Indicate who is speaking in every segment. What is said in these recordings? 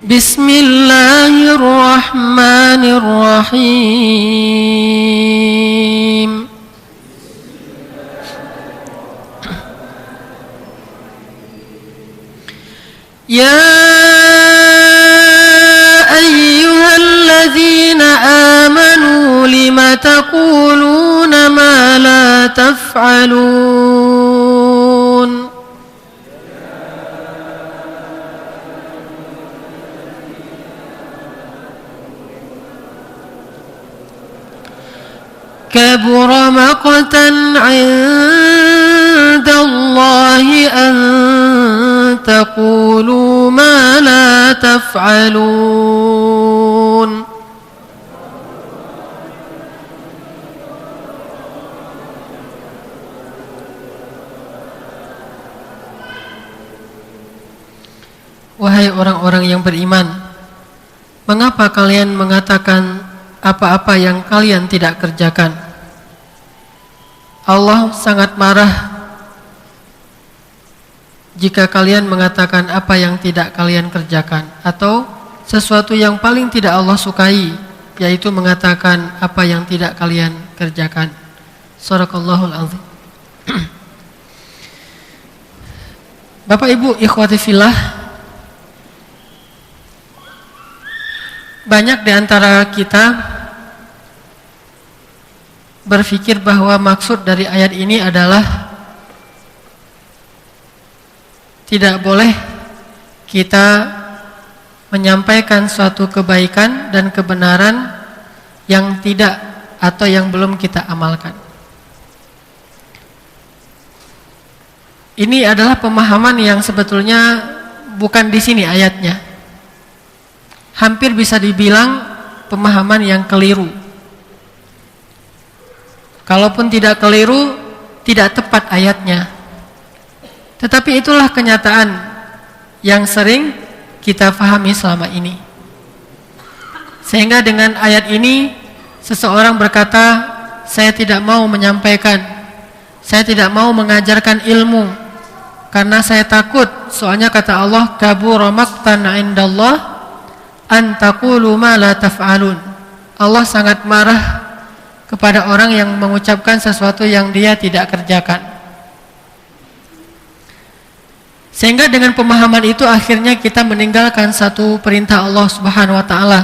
Speaker 1: Bismillahirrahmanirrahim. Ya ayyuhalladzina amanu lima taquluna ma la taf'alun. Kabura maqtan 'inda Allahi an taqulu ma la taf'alun. Wahai orang-orang yang beriman, mengapa kalian mengatakan apa-apa yang kalian tidak kerjakan? Allah sangat marah jika kalian mengatakan apa yang tidak kalian kerjakan, atau sesuatu yang paling tidak Allah sukai, yaitu mengatakan apa yang tidak kalian kerjakan. Shadaqallahul azim. Bapak Ibu ikhwati fillah, banyak di antara kita berpikir bahwa maksud dari ayat ini adalah tidak boleh kita menyampaikan suatu kebaikan dan kebenaran yang tidak atau yang belum kita amalkan. Ini adalah pemahaman yang sebetulnya bukan di sini ayatnya. Hampir bisa dibilang pemahaman yang keliru. Kalaupun tidak keliru, tidak tepat ayatnya. Tetapi itulah kenyataan yang sering kita pahami selama ini. Sehingga dengan ayat ini, seseorang berkata, saya tidak mau menyampaikan, saya tidak mau mengajarkan ilmu, karena saya takut, soalnya kata Allah, kabura maqtan 'indallah an taqulu ma la taf'alun. Allah sangat marah kepada orang yang mengucapkan sesuatu yang dia tidak kerjakan. Sehingga dengan pemahaman itu akhirnya kita meninggalkan satu perintah Allah Subhanahu wa taala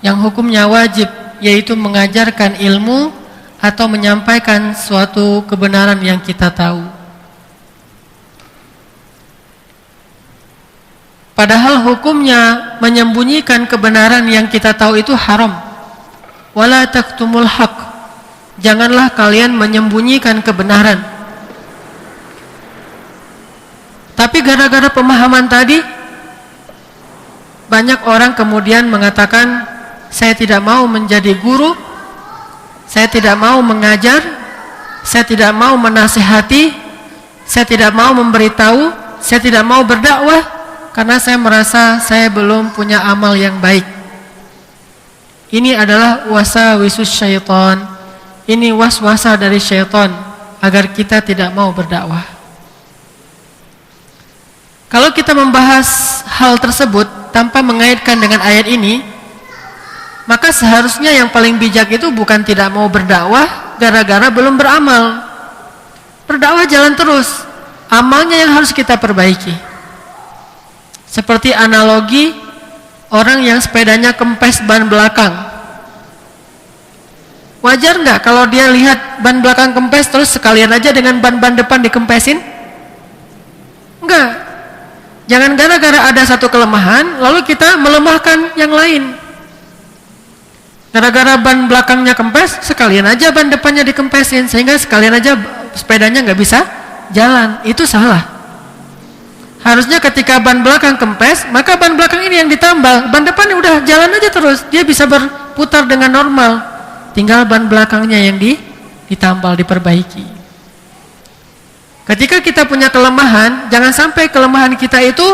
Speaker 1: yang hukumnya wajib, yaitu mengajarkan ilmu atau menyampaikan suatu kebenaran yang kita tahu. Padahal hukumnya menyembunyikan kebenaran yang kita tahu itu haram. Wala taktumul haq. Janganlah kalian menyembunyikan kebenaran. Tapi gara-gara pemahaman tadi, banyak orang kemudian mengatakan, saya tidak mau menjadi guru, saya tidak mau mengajar, saya tidak mau menasihati, saya tidak mau memberitahu, saya tidak mau berdakwah, karena saya merasa saya belum punya amal yang baik. Ini adalah wasawisus syaitan. Ini waswasa dari syaitan agar kita tidak mau berdakwah. Kalau kita membahas hal tersebut tanpa mengaitkan dengan ayat ini, maka seharusnya yang paling bijak itu bukan tidak mau berdakwah gara-gara belum beramal. Berdakwah jalan terus, amalnya yang harus kita perbaiki. Seperti analogi orang yang sepedanya kempes ban belakang. Wajar nggak kalau dia lihat ban belakang kempes terus sekalian aja dengan ban-ban depan dikempesin? Enggak. Jangan gara-gara ada satu kelemahan lalu kita melemahkan yang lain. Gara-gara ban belakangnya kempes, sekalian aja ban depannya dikempesin sehingga sekalian aja sepedanya nggak bisa jalan. Itu salah. Harusnya ketika ban belakang kempes, maka ban belakang ini yang ditambal, ban depan udah jalan aja terus, dia bisa berputar dengan normal. Tinggal ban belakangnya yang ditambal, diperbaiki. Ketika kita punya kelemahan, jangan sampai kelemahan kita itu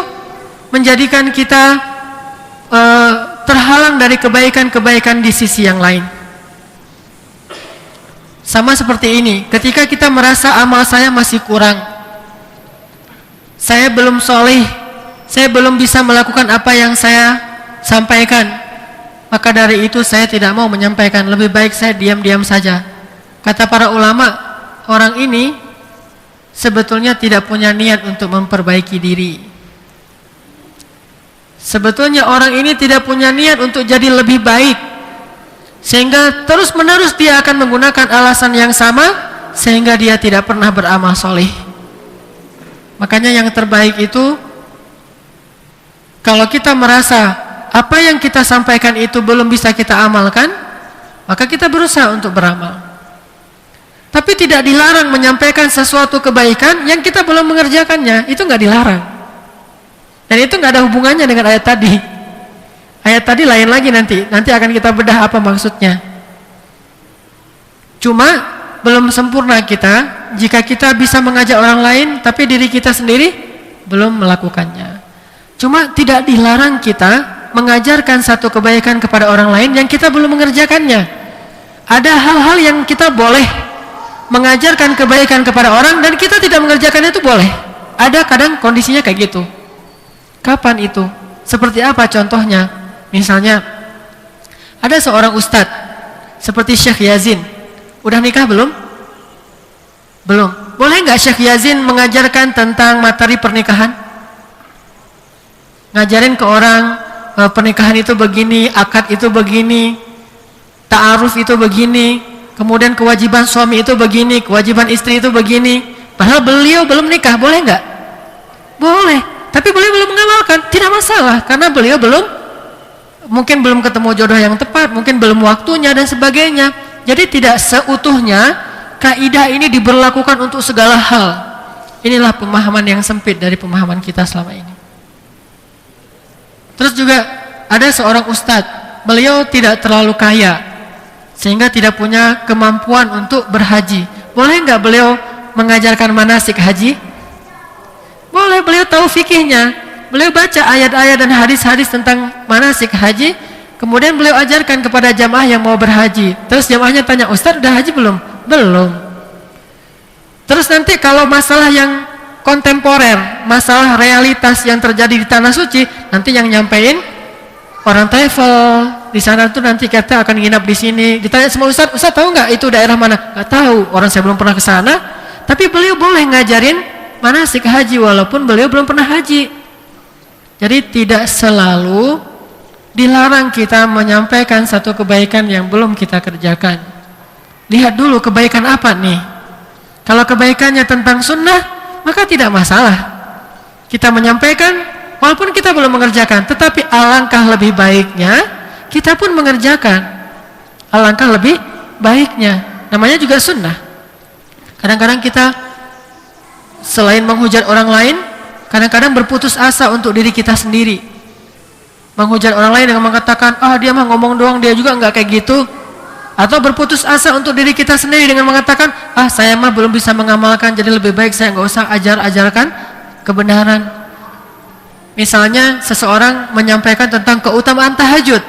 Speaker 1: menjadikan kita terhalang dari kebaikan-kebaikan di sisi yang lain. Sama seperti ini, ketika kita merasa amal saya masih kurang, saya belum soleh, saya belum bisa melakukan apa yang saya sampaikan, maka dari itu saya tidak mau menyampaikan, lebih baik saya diam-diam saja. Kata para ulama, orang ini sebetulnya tidak punya niat untuk memperbaiki diri. Sebetulnya orang ini tidak punya niat untuk jadi lebih baik, sehingga terus-menerus dia akan menggunakan alasan yang sama, sehingga dia tidak pernah beramal soleh. Makanya yang terbaik itu, kalau kita merasa apa yang kita sampaikan itu belum bisa kita amalkan, maka kita berusaha untuk beramal. Tapi tidak dilarang menyampaikan sesuatu kebaikan yang kita belum mengerjakannya, itu nggak dilarang. Dan itu nggak ada hubungannya dengan ayat tadi. Ayat tadi lain lagi, nanti akan kita bedah apa maksudnya. Cuma belum sempurna kita jika kita bisa mengajak orang lain tapi diri kita sendiri belum melakukannya. Cuma tidak dilarang kita mengajarkan satu kebaikan kepada orang lain yang kita belum mengerjakannya. Ada hal-hal yang kita boleh mengajarkan kebaikan kepada orang dan kita tidak mengerjakannya, itu boleh. Ada kadang kondisinya kayak gitu. Kapan itu? Seperti apa contohnya? Misalnya ada seorang ustadz seperti Syekh Yazin. Udah nikah belum? Belum. Boleh nggak Syekh Yazin mengajarkan tentang materi pernikahan? Ngajarin ke orang pernikahan itu begini, akad itu begini, ta'aruf itu begini, kemudian kewajiban suami itu begini, kewajiban istri itu begini. Padahal beliau belum nikah, boleh nggak? Boleh. Tapi beliau belum mengamalkan, tidak masalah, karena beliau mungkin belum ketemu jodoh yang tepat, mungkin belum waktunya dan sebagainya. Jadi tidak seutuhnya kaidah ini diberlakukan untuk segala hal. Inilah pemahaman yang sempit dari pemahaman kita selama ini. Terus juga ada seorang ustadz, beliau tidak terlalu kaya sehingga tidak punya kemampuan untuk berhaji. Boleh nggak beliau mengajarkan manasik haji? Boleh, beliau tahu fikihnya. Beliau baca ayat-ayat dan hadis-hadis tentang manasik haji, kemudian beliau ajarkan kepada jamaah yang mau berhaji. Terus jamaahnya tanya, "Ustaz, udah haji belum?" "Belum." Terus nanti kalau masalah yang kontemporer, masalah realitas yang terjadi di tanah suci, nanti yang nyampein orang travel di sana tuh, nanti kita akan nginap di sini. Ditanya sama Ustaz, "Ustaz tahu nggak itu daerah mana?" "Nggak tahu, orang saya belum pernah ke sana." Tapi beliau boleh ngajarin manasik haji walaupun beliau belum pernah haji. Jadi tidak selalu dilarang kita menyampaikan satu kebaikan yang belum kita kerjakan. Lihat dulu kebaikan apa nih. Kalau kebaikannya tentang sunnah, maka tidak masalah kita menyampaikan walaupun kita belum mengerjakan. Tetapi alangkah lebih baiknya kita pun mengerjakan. Alangkah lebih baiknya, namanya juga sunnah. Kadang-kadang kita selain menghujat orang lain, kadang-kadang berputus asa untuk diri kita sendiri. Menghujat orang lain dengan mengatakan, dia mah ngomong doang, dia juga nggak kayak gitu. Atau berputus asa untuk diri kita sendiri dengan mengatakan, saya mah belum bisa mengamalkan, jadi lebih baik saya nggak usah ajarkan kebenaran. Misalnya seseorang menyampaikan tentang keutamaan tahajud.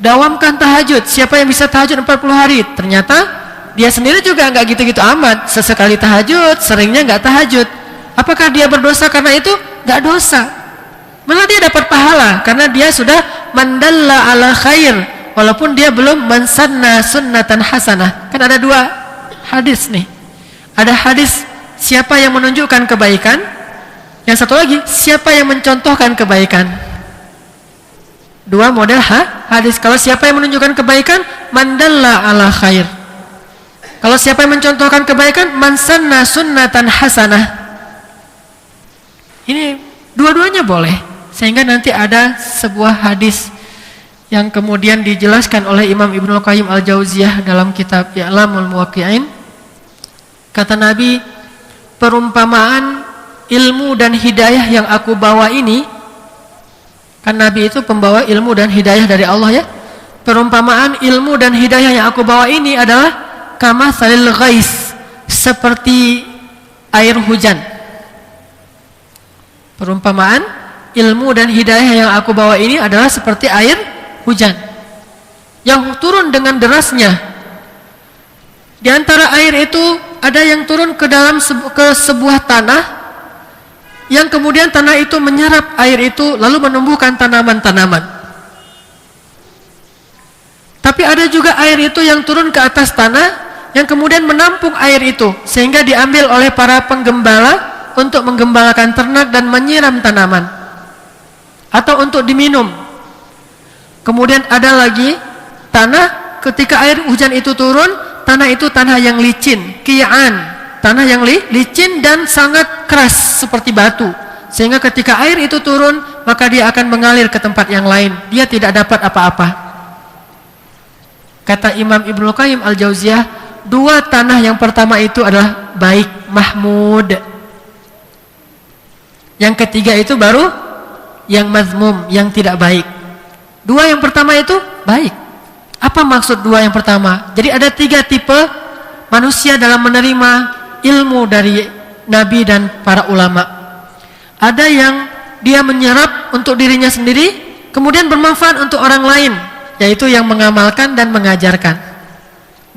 Speaker 1: Dawamkan tahajud, siapa yang bisa tahajud 40 hari? Ternyata dia sendiri juga nggak gitu-gitu amat. Sesekali tahajud, seringnya nggak tahajud. Apakah dia berdosa karena itu? Nggak dosa. Malah dia dapat pahala karena dia sudah mandalla ala khair, walaupun dia belum mansanna sunnatan hasanah. Kan ada dua hadis nih. Ada hadis siapa yang menunjukkan kebaikan, yang satu lagi siapa yang mencontohkan kebaikan. Dua model hadis. Kalau siapa yang menunjukkan kebaikan, mandalla ala khair. Kalau siapa yang mencontohkan kebaikan, mansanna sunnatan hasanah. Ini dua-duanya boleh. Sehingga nanti ada sebuah hadis yang kemudian dijelaskan oleh Imam Ibnul Qayyim Al-Jauziyah dalam kitab I'lamul Muwaqqi'in. Kata Nabi, perumpamaan ilmu dan hidayah yang aku bawa ini, kan Nabi itu pembawa ilmu dan hidayah dari Allah ya. Perumpamaan ilmu dan hidayah yang aku bawa ini adalah kamatsalil ghais, seperti air hujan. Perumpamaan ilmu dan hidayah yang aku bawa ini adalah seperti air hujan yang turun dengan derasnya. Di antara air itu ada yang turun ke dalam ke sebuah tanah yang kemudian tanah itu menyerap air itu lalu menumbuhkan tanaman-tanaman. Tapi ada juga air itu yang turun ke atas tanah yang kemudian menampung air itu sehingga diambil oleh para penggembala untuk menggembalakan ternak dan menyiram tanaman atau untuk diminum. Kemudian ada lagi tanah ketika air hujan itu turun, tanah itu tanah yang licin, qi'an, tanah yang licin dan sangat keras seperti batu, sehingga ketika air itu turun maka dia akan mengalir ke tempat yang lain, dia tidak dapat apa-apa. Kata Imam Ibnu Qayyim Al-Jauziyah, dua tanah yang pertama itu adalah baik, mahmud. Yang ketiga itu baru yang mazmum, yang tidak baik. Dua yang pertama itu baik. Apa maksud dua yang pertama? Jadi ada tiga tipe manusia dalam menerima ilmu dari Nabi dan para ulama. Ada yang dia menyerap untuk dirinya sendiri, kemudian bermanfaat untuk orang lain, yaitu yang mengamalkan dan mengajarkan.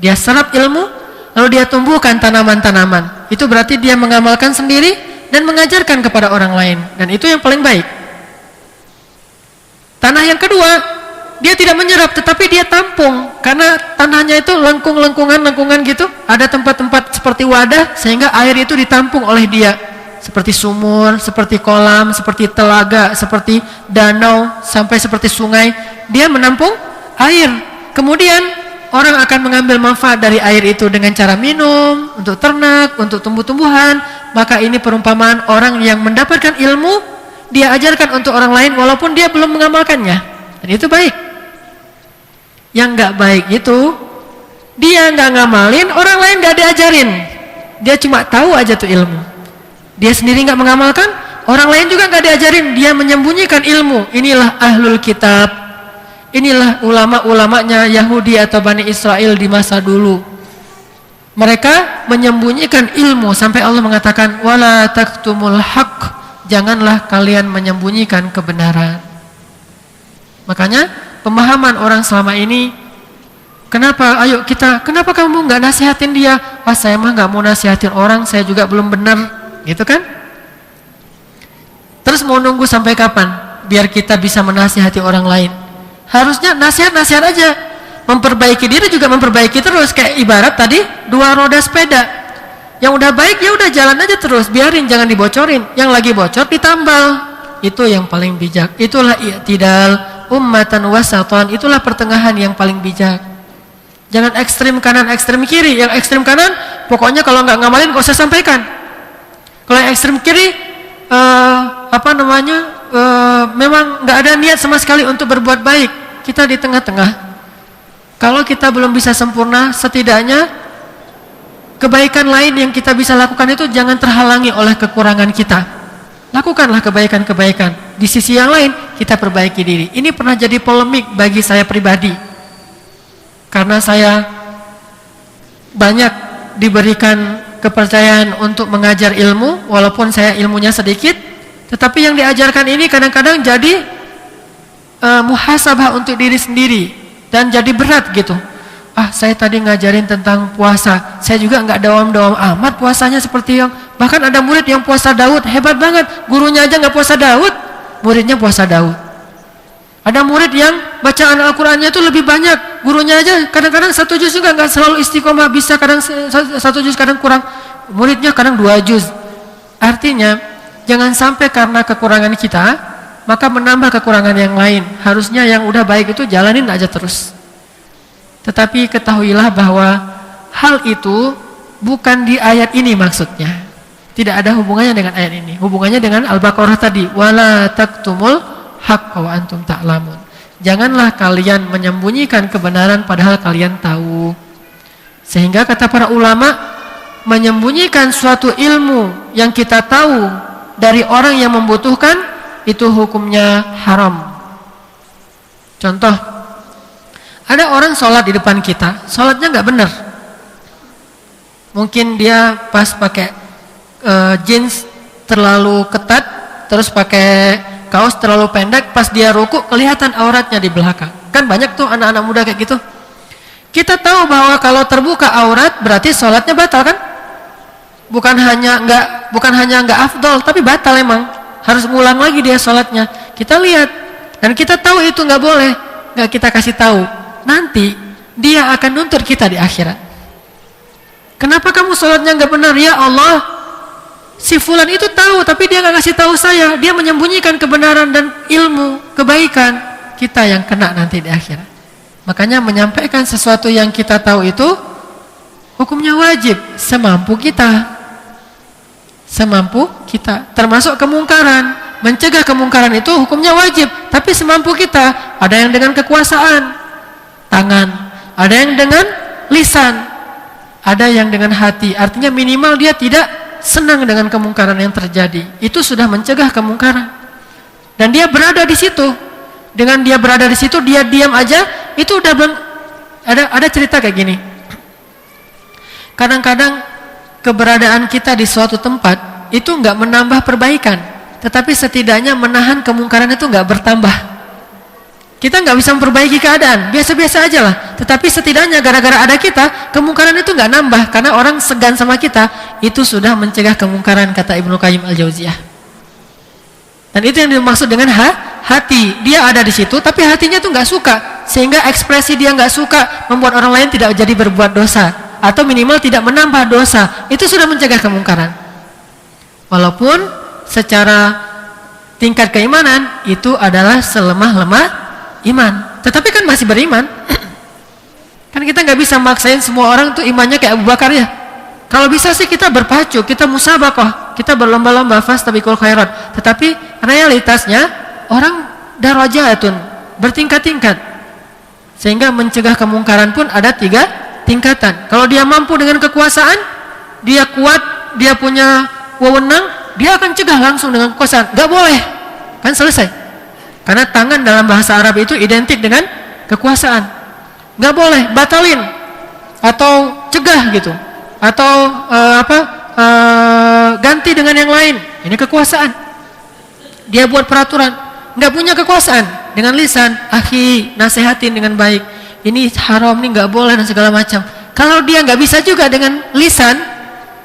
Speaker 1: Dia serap ilmu, lalu dia tumbuhkan tanaman-tanaman. Itu berarti dia mengamalkan sendiri dan mengajarkan kepada orang lain, dan itu yang paling baik. Tanah yang kedua, dia tidak menyerap tetapi dia tampung, karena tanahnya itu lengkungan gitu, ada tempat-tempat seperti wadah sehingga air itu ditampung oleh dia, seperti sumur, seperti kolam, seperti telaga, seperti danau, sampai seperti sungai. Dia menampung air, kemudian orang akan mengambil manfaat dari air itu dengan cara minum, untuk ternak, untuk tumbuh-tumbuhan. Maka ini perumpamaan orang yang mendapatkan ilmu, dia ajarkan untuk orang lain walaupun dia belum mengamalkannya, dan itu baik. Yang nggak baik itu dia nggak ngamalin, orang lain nggak diajarin, dia cuma tahu aja tuh ilmu, dia sendiri nggak mengamalkan, orang lain juga nggak diajarin, dia menyembunyikan ilmu. Inilah ahlul kitab, inilah ulama-ulamanya Yahudi atau Bani Israel di masa dulu. Mereka menyembunyikan ilmu sampai Allah mengatakan wala taktumul haqq, janganlah kalian menyembunyikan kebenaran. Makanya pemahaman orang selama ini, kenapa kamu nggak nasihatin dia? Saya mah nggak mau nasihatin orang, saya juga belum benar, gitu kan? Terus mau nunggu sampai kapan biar kita bisa menasihati orang lain? Harusnya nasihat aja, memperbaiki diri juga memperbaiki terus. Kayak ibarat tadi dua roda sepeda, yang udah baik ya udah jalan aja terus, biarin, jangan dibocorin. Yang lagi bocor ditambal, itu yang paling bijak. Itulah i'tidal, ummatan wasatan, itulah pertengahan yang paling bijak. Jangan ekstrim kanan, ekstrim kiri. Yang ekstrim kanan pokoknya kalau nggak ngamalin nggak usah sampaikan. Kalau yang ekstrim kiri memang nggak ada niat sama sekali untuk berbuat baik. Kita di tengah-tengah. Kalau kita belum bisa sempurna, setidaknya kebaikan lain yang kita bisa lakukan itu jangan terhalangi oleh kekurangan kita. Lakukanlah kebaikan-kebaikan. Di sisi yang lain kita perbaiki diri. Ini pernah jadi polemik bagi saya pribadi, karena saya banyak diberikan kepercayaan untuk mengajar ilmu, walaupun saya ilmunya sedikit, tetapi yang diajarkan ini kadang-kadang jadi muhasabah untuk diri sendiri dan jadi berat gitu. Saya tadi ngajarin tentang puasa, saya juga nggak dawam-dawam amat puasanya seperti yang, bahkan ada murid yang puasa Daud, hebat banget, gurunya aja nggak puasa Daud, muridnya puasa Daud. Ada murid yang bacaan Al-Qur'annya itu lebih banyak, gurunya aja kadang-kadang 1 juz juga nggak selalu istiqomah, bisa kadang 1 juz, kadang kurang, muridnya kadang 2 juz. Artinya jangan sampai karena kekurangan kita maka menambah kekurangan yang lain. Harusnya yang udah baik itu jalanin aja terus. Tetapi ketahuilah bahwa hal itu bukan di ayat ini maksudnya. Tidak ada hubungannya dengan ayat ini. Hubungannya dengan Al-Baqarah tadi. Wala taktumul haqqa wa antum ta'lamun. Janganlah kalian menyembunyikan kebenaran padahal kalian tahu. Sehingga kata para ulama, menyembunyikan suatu ilmu yang kita tahu dari orang yang membutuhkan, itu hukumnya haram. Contoh, ada orang sholat di depan kita, sholatnya nggak benar. Mungkin dia pas pakai jeans terlalu ketat, terus pakai kaos terlalu pendek, pas dia ruku kelihatan auratnya di belakang. Kan banyak tuh anak-anak muda kayak gitu. Kita tahu bahwa kalau terbuka aurat berarti sholatnya batal kan? bukan hanya enggak afdol, tapi batal emang. Harus ngulang lagi dia sholatnya. Kita lihat dan kita tahu itu enggak boleh, enggak kita kasih tahu. Nanti dia akan nuntut kita di akhirat. Kenapa kamu sholatnya enggak benar? Ya Allah, si fulan itu tahu tapi dia enggak kasih tahu saya. Dia menyembunyikan kebenaran dan ilmu kebaikan. Kita yang kena nanti di akhirat. Makanya menyampaikan sesuatu yang kita tahu itu hukumnya wajib semampu kita. Semampu kita. Termasuk kemungkaran. Mencegah kemungkaran itu hukumnya wajib, tapi semampu kita. Ada yang dengan kekuasaan tangan, ada yang dengan lisan, ada yang dengan hati. Artinya minimal dia tidak senang dengan kemungkaran yang terjadi. Itu sudah mencegah kemungkaran. Dan dia berada di situ. Dengan dia berada di situ, dia diam aja, itu udah ada cerita kayak gini. Kadang-kadang keberadaan kita di suatu tempat itu enggak menambah perbaikan, tetapi setidaknya menahan kemungkaran itu enggak bertambah. Kita enggak bisa memperbaiki keadaan, biasa-biasa aja lah. Tetapi setidaknya gara-gara ada kita, kemungkaran itu enggak nambah, karena orang segan sama kita, itu sudah mencegah kemungkaran, kata Ibnu Qayyim Al-Jauziyah. Dan itu yang dimaksud dengan hati. Dia ada di situ, tapi hatinya tuh enggak suka, sehingga ekspresi dia enggak suka membuat orang lain tidak jadi berbuat dosa, atau minimal tidak menambah dosa. Itu sudah mencegah kemungkaran. Walaupun secara tingkat keimanan itu adalah selemah-lemah iman, tetapi kan masih beriman. Kan kita nggak bisa maksain semua orang tuh imannya kayak Abu Bakar ya. Kalau bisa sih kita berpacu, kita musabaqah, kita berlomba-lomba fastabiqul khairat. Tetapi realitasnya orang darajatun, bertingkat-tingkat, sehingga mencegah kemungkaran pun ada 3 tingkatan. Kalau dia mampu dengan kekuasaan, dia kuat, dia punya wewenang, dia akan cegah langsung dengan kekuasaan. Gak boleh, kan selesai. Karena tangan dalam bahasa Arab itu identik dengan kekuasaan. Gak boleh, batalin atau cegah gitu, atau ganti dengan yang lain. Ini kekuasaan. Dia buat peraturan. Gak punya kekuasaan, dengan lisan, akhi, nasihatin dengan baik. Ini haram, ini gak boleh dan segala macam. Kalau dia gak bisa juga dengan lisan,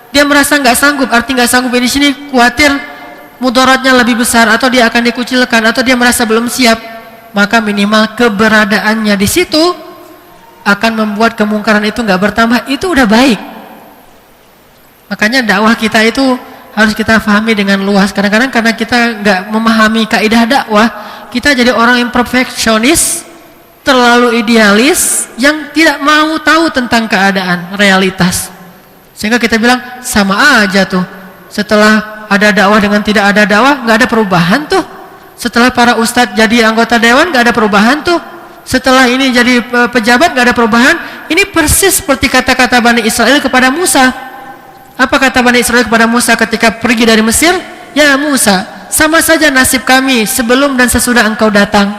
Speaker 1: dia merasa nggak sanggup, arti nggak sanggup di sini khawatir mudaratnya lebih besar, atau dia akan dikucilkan, atau dia merasa belum siap, maka minimal keberadaannya di situ akan membuat kemungkaran itu nggak bertambah. Itu udah baik. Makanya dakwah kita itu harus kita pahami dengan luas. Kadang-kadang karena kita nggak memahami kaidah dakwah, kita jadi orang yang perfeksionis, terlalu idealis, yang tidak mau tahu tentang keadaan realitas. Sehingga kita bilang sama aja tuh. Setelah ada dakwah dengan tidak ada dakwah, nggak ada perubahan tuh. Setelah para ustadz jadi anggota dewan, nggak ada perubahan tuh. Setelah ini jadi pejabat, nggak ada perubahan. Ini persis seperti kata-kata Bani Israel kepada Musa. Apa kata Bani Israel kepada Musa ketika pergi dari Mesir? Ya Musa, sama saja nasib kami sebelum dan sesudah engkau datang.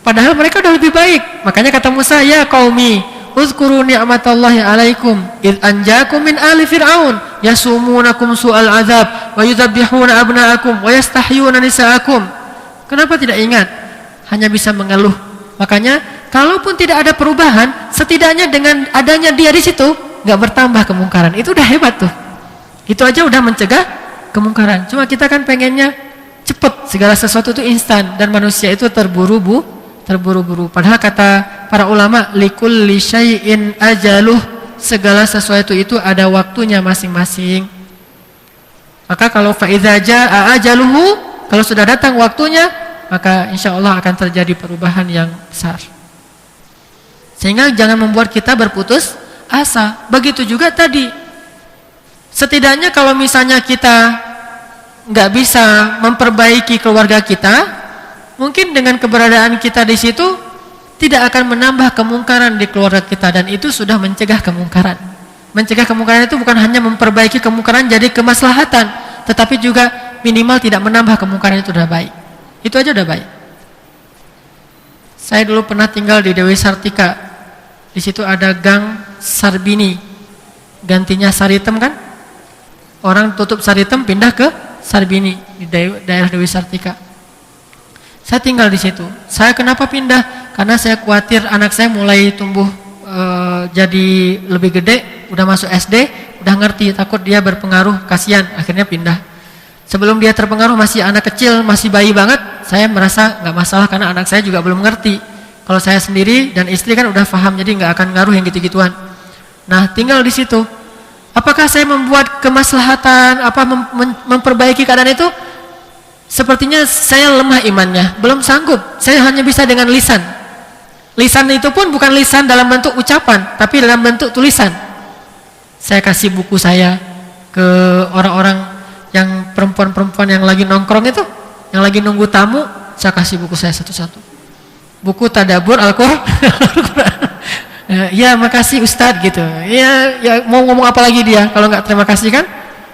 Speaker 1: Padahal mereka udah lebih baik. Makanya kata Musa, ya qaumi, uzkuru ni'matallahi alaikum id anjakum min ali fir'aun yasumunakum su'al azab wa yudhabbihuna abna'akum wa yastahyuna nisa'akum. Kenapa tidak ingat? Hanya bisa mengeluh. Makanya kalaupun tidak ada perubahan, setidaknya dengan adanya dia di situ nggak bertambah kemungkaran. Itu udah hebat tuh. Itu aja udah mencegah kemungkaran. Cuma kita kan pengennya cepet, segala sesuatu itu instan, dan manusia itu terburu-buru. Padahal kata para ulama, likulli syai'in ajaluh, segala sesuatu itu ada waktunya masing-masing. Maka kalau fa'idza jaa ajaluhu, kalau sudah datang waktunya, maka insya Allah akan terjadi perubahan yang besar. Sehingga jangan membuat kita berputus asa. Begitu juga tadi, setidaknya kalau misalnya kita nggak bisa memperbaiki keluarga kita, mungkin dengan keberadaan kita di situ tidak akan menambah kemungkaran di keluarga kita, dan itu sudah mencegah kemungkaran. Mencegah kemungkaran itu bukan hanya memperbaiki kemungkaran jadi kemaslahatan, tetapi juga minimal tidak menambah kemungkaran. Itu udah baik. Itu aja udah baik. Saya dulu pernah tinggal di Dewi Sartika. Di situ ada Gang Sarbini. Gantinya Saritem kan? Orang tutup Saritem pindah ke Sarbini di daerah Dewi Sartika. Saya tinggal di situ. Saya kenapa pindah? Karena saya khawatir anak saya mulai tumbuh jadi lebih gede, udah masuk SD, udah ngerti, takut dia berpengaruh, kasihan, akhirnya pindah. Sebelum dia terpengaruh masih anak kecil, masih bayi banget, saya merasa nggak masalah karena anak saya juga belum ngerti. Kalau saya sendiri dan istri kan udah paham, jadi nggak akan ngaruh yang gitu-gituan. Nah, tinggal di situ. Apakah saya membuat kemaslahatan, memperbaiki keadaan itu? Sepertinya saya lemah imannya, belum sanggup. Saya hanya bisa dengan lisan. Lisan itu pun bukan lisan dalam bentuk ucapan, tapi dalam bentuk tulisan. Saya kasih buku saya ke orang-orang yang perempuan-perempuan yang lagi nongkrong itu, yang lagi nunggu tamu, saya kasih buku saya satu-satu. Buku tadabbur Al-Qur'an. Ya makasih Ustadz gitu. Ya mau ngomong apa lagi dia kalau nggak terima kasih kan?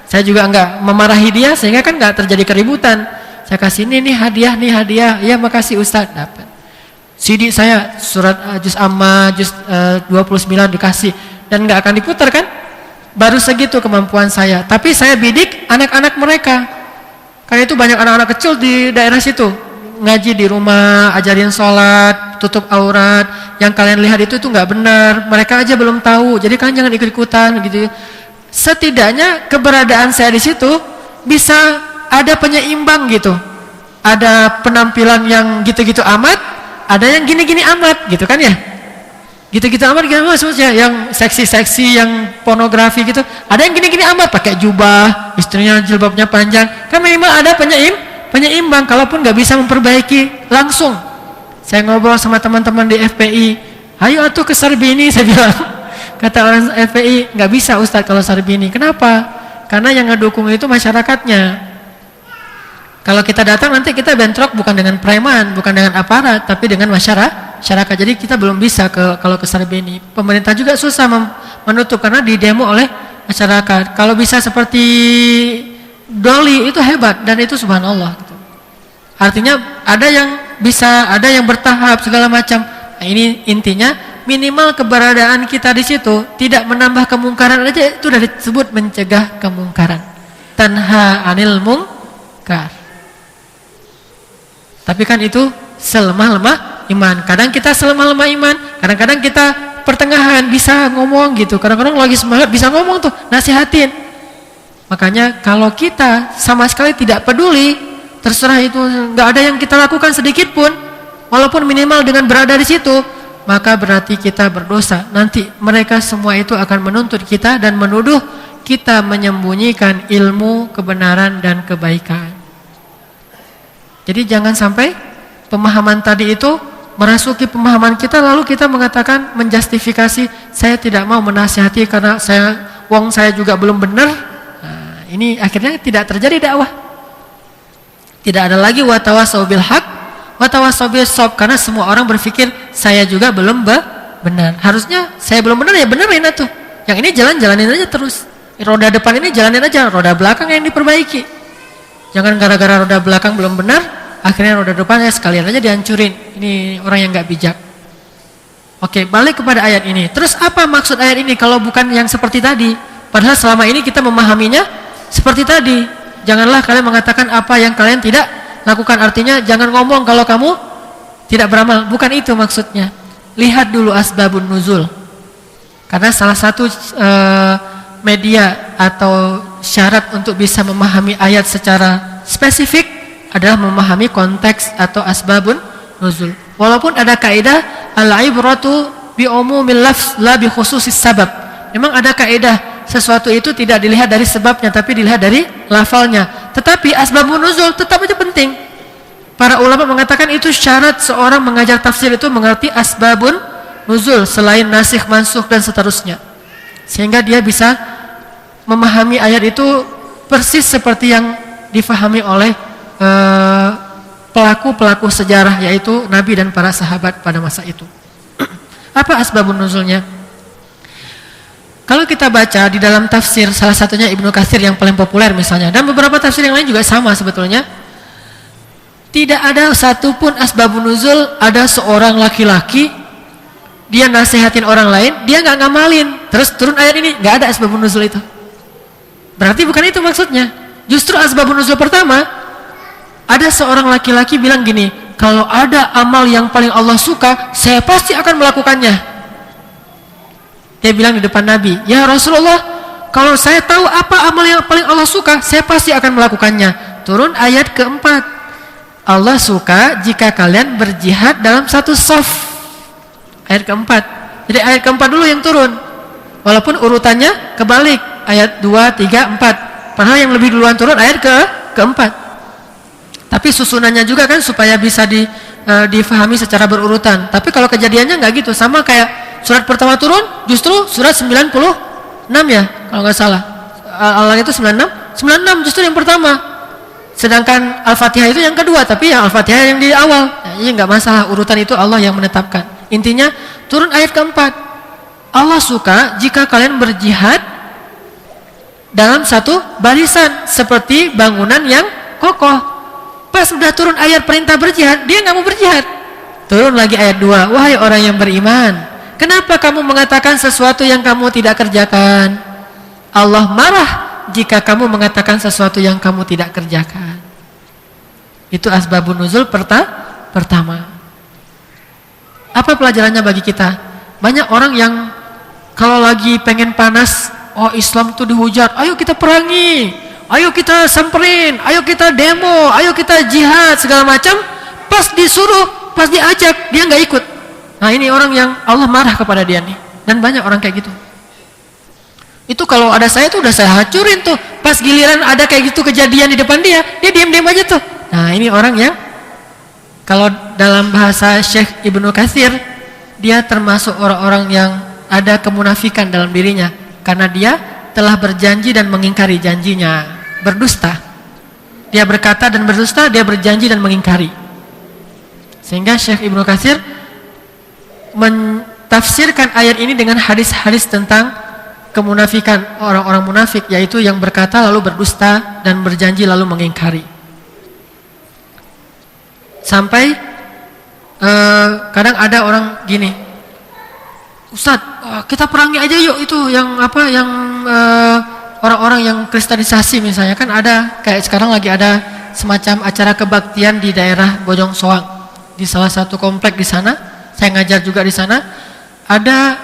Speaker 1: Saya juga nggak memarahi dia sehingga kan nggak terjadi keributan. Saya kasih ini hadiah. Ya makasih Ustadz, dapat. CD saya surat juz amma juz 29 dikasih dan nggak akan diputar kan? Baru segitu kemampuan saya. Tapi saya bidik anak-anak mereka. Karena itu banyak anak-anak kecil di daerah situ. Ngaji di rumah, ajarin sholat, tutup aurat. Yang kalian lihat itu nggak benar. Mereka aja belum tahu. Jadi kalian jangan ikut-ikutan gitu. Setidaknya keberadaan saya di situ bisa ada penyeimbang gitu. Ada penampilan yang gitu-gitu amat, ada yang gini-gini amat gitu kan ya. Gitu-gitu amat gimana maksudnya, yang seksi-seksi, yang pornografi gitu. Ada yang gini-gini amat, pakai jubah, istrinya jilbabnya panjang. Kan minimal ada penyeimbang. Kalaupun nggak bisa memperbaiki langsung. Saya ngobrol sama teman-teman di FPI. Ayo atuh ke Sarbini, saya bilang. Kata orang FPI, nggak bisa Ustadz kalau Sarbini. Kenapa? Karena yang ngedukung itu masyarakatnya. Kalau kita datang nanti kita bentrok bukan dengan preman, bukan dengan aparat, tapi dengan masyarakat. Jadi kita belum bisa kalau ke Sarbini. Pemerintah juga susah menutup karena didemo oleh masyarakat. Kalau bisa seperti Doli itu hebat dan itu subhanallah. Gitu. Artinya ada yang bisa, ada yang bertahap segala macam. Nah, ini intinya minimal keberadaan kita di situ tidak menambah kemungkaran aja itu sudah disebut mencegah kemungkaran. Tanha anil mungkar. Tapi kan itu selemah-lemah iman. Kadang kita selemah-lemah iman, kadang-kadang kita pertengahan bisa ngomong gitu. Kadang-kadang lagi semangat bisa ngomong tuh, nasihatin. Makanya kalau kita sama sekali tidak peduli, terserah itu nggak ada yang kita lakukan sedikit pun, walaupun minimal dengan berada di situ, maka berarti kita berdosa. Nanti mereka semua itu akan menuntut kita dan menuduh kita menyembunyikan ilmu, kebenaran dan kebaikan. Jadi jangan sampai pemahaman tadi itu merasuki pemahaman kita lalu kita mengatakan menjustifikasi saya tidak mau menasihati karena saya juga belum benar. Nah, ini akhirnya tidak terjadi dakwah. Tidak ada lagi watawasau bil haq, watawasau bis shawab karena semua orang berpikir saya juga belum benar. Harusnya saya belum benar ya benerin atuh. Yang ini jalanin aja terus. Roda depan ini jalanin aja, roda belakang yang diperbaiki. Jangan gara-gara roda belakang belum benar, akhirnya roda depannya sekalian aja dihancurin. Ini orang yang nggak bijak. Oke, balik kepada ayat ini. Terus apa maksud ayat ini kalau bukan yang seperti tadi? Padahal selama ini kita memahaminya seperti tadi. Janganlah kalian mengatakan apa yang kalian tidak lakukan. Artinya jangan ngomong kalau kamu tidak beramal. Bukan itu maksudnya. Lihat dulu asbabun nuzul. Karena salah satu media atau syarat untuk bisa memahami ayat secara spesifik adalah memahami konteks atau asbabun nuzul. Walaupun ada kaidah al-ibratu bi umumil lafz la bi khususis sabab. Memang ada kaidah sesuatu itu tidak dilihat dari sebabnya tapi dilihat dari lafalnya. Tetapi asbabun nuzul tetap aja penting. Para ulama mengatakan itu syarat seorang mengajar tafsir itu mengerti asbabun nuzul selain nasikh, mansukh dan seterusnya. Sehingga dia bisa memahami ayat itu persis seperti yang difahami oleh pelaku-pelaku sejarah yaitu Nabi dan para sahabat pada masa itu. Apa asbabun nuzulnya? Kalau kita baca di dalam tafsir salah satunya Ibnu Katsir yang paling populer misalnya dan beberapa tafsir yang lain juga sama sebetulnya. Tidak ada satupun asbabun nuzul ada seorang laki-laki dia nasihatin orang lain, dia nggak ngamalin, terus turun ayat ini, nggak ada asbabun nuzul itu. Berarti bukan itu maksudnya. Justru asbabun nuzul pertama, ada seorang laki-laki bilang gini, kalau ada amal yang paling Allah suka, saya pasti akan melakukannya. Dia bilang di depan Nabi, ya Rasulullah, Kalau saya tahu apa amal yang paling Allah suka, saya pasti akan melakukannya. Turun ayat keempat. Allah suka jika kalian berjihad dalam satu shaf. Ayat keempat. Jadi ayat keempat dulu yang turun. Walaupun urutannya kebalik. Ayat 2, 3, 4. Padahal yang lebih duluan turun ayat keempat. Tapi susunannya juga kan supaya bisa difahami secara berurutan. Tapi kalau kejadiannya nggak gitu. Sama kayak surat pertama turun, justru surat 96 ya, kalau nggak salah. Allah itu 96 justru yang pertama. Sedangkan Al-Fatihah itu yang kedua, tapi yang Al-Fatihah yang di awal. Nah, ini nggak masalah, urutan itu Allah yang menetapkan. Intinya turun ayat keempat. Allah suka jika kalian berjihad dalam satu barisan seperti bangunan yang kokoh. Pas udah turun ayat perintah berjihad, dia nggak mau berjihad. Turun lagi ayat 2. Wahai orang yang beriman, kenapa kamu mengatakan sesuatu yang kamu tidak kerjakan? Allah marah jika kamu mengatakan sesuatu yang kamu tidak kerjakan. Itu asbabun nuzul pertama. Apa pelajarannya bagi kita? Banyak orang yang kalau lagi pengen panas, oh Islam tuh dihujat, ayo kita perangi, ayo kita samperin, ayo kita demo, ayo kita jihad segala macam. Pas disuruh, pas diajak, dia nggak ikut. Nah ini orang yang Allah marah kepada dia nih. Dan banyak orang kayak gitu. Itu kalau ada saya tuh udah saya hancurin tuh. Pas giliran ada kayak gitu kejadian di depan dia diam-diam aja tuh. Nah ini orang yang kalau dalam bahasa Syekh Ibnu Katsir, dia termasuk orang-orang yang ada kemunafikan dalam dirinya. Karena dia telah berjanji dan mengingkari janjinya. Berdusta. Dia berkata dan berdusta, dia berjanji dan mengingkari. Sehingga Syekh Ibnu Katsir mentafsirkan ayat ini dengan hadis-hadis tentang kemunafikan orang-orang munafik, yaitu yang berkata lalu berdusta dan berjanji lalu mengingkari. Sampai kadang ada orang gini, Ustadz, kita perangi aja yuk itu yang orang-orang yang kristenisasi misalnya. Kan ada kayak sekarang lagi ada semacam acara kebaktian di daerah Bojong Soang, di salah satu komplek di sana. Saya ngajar juga di sana. Ada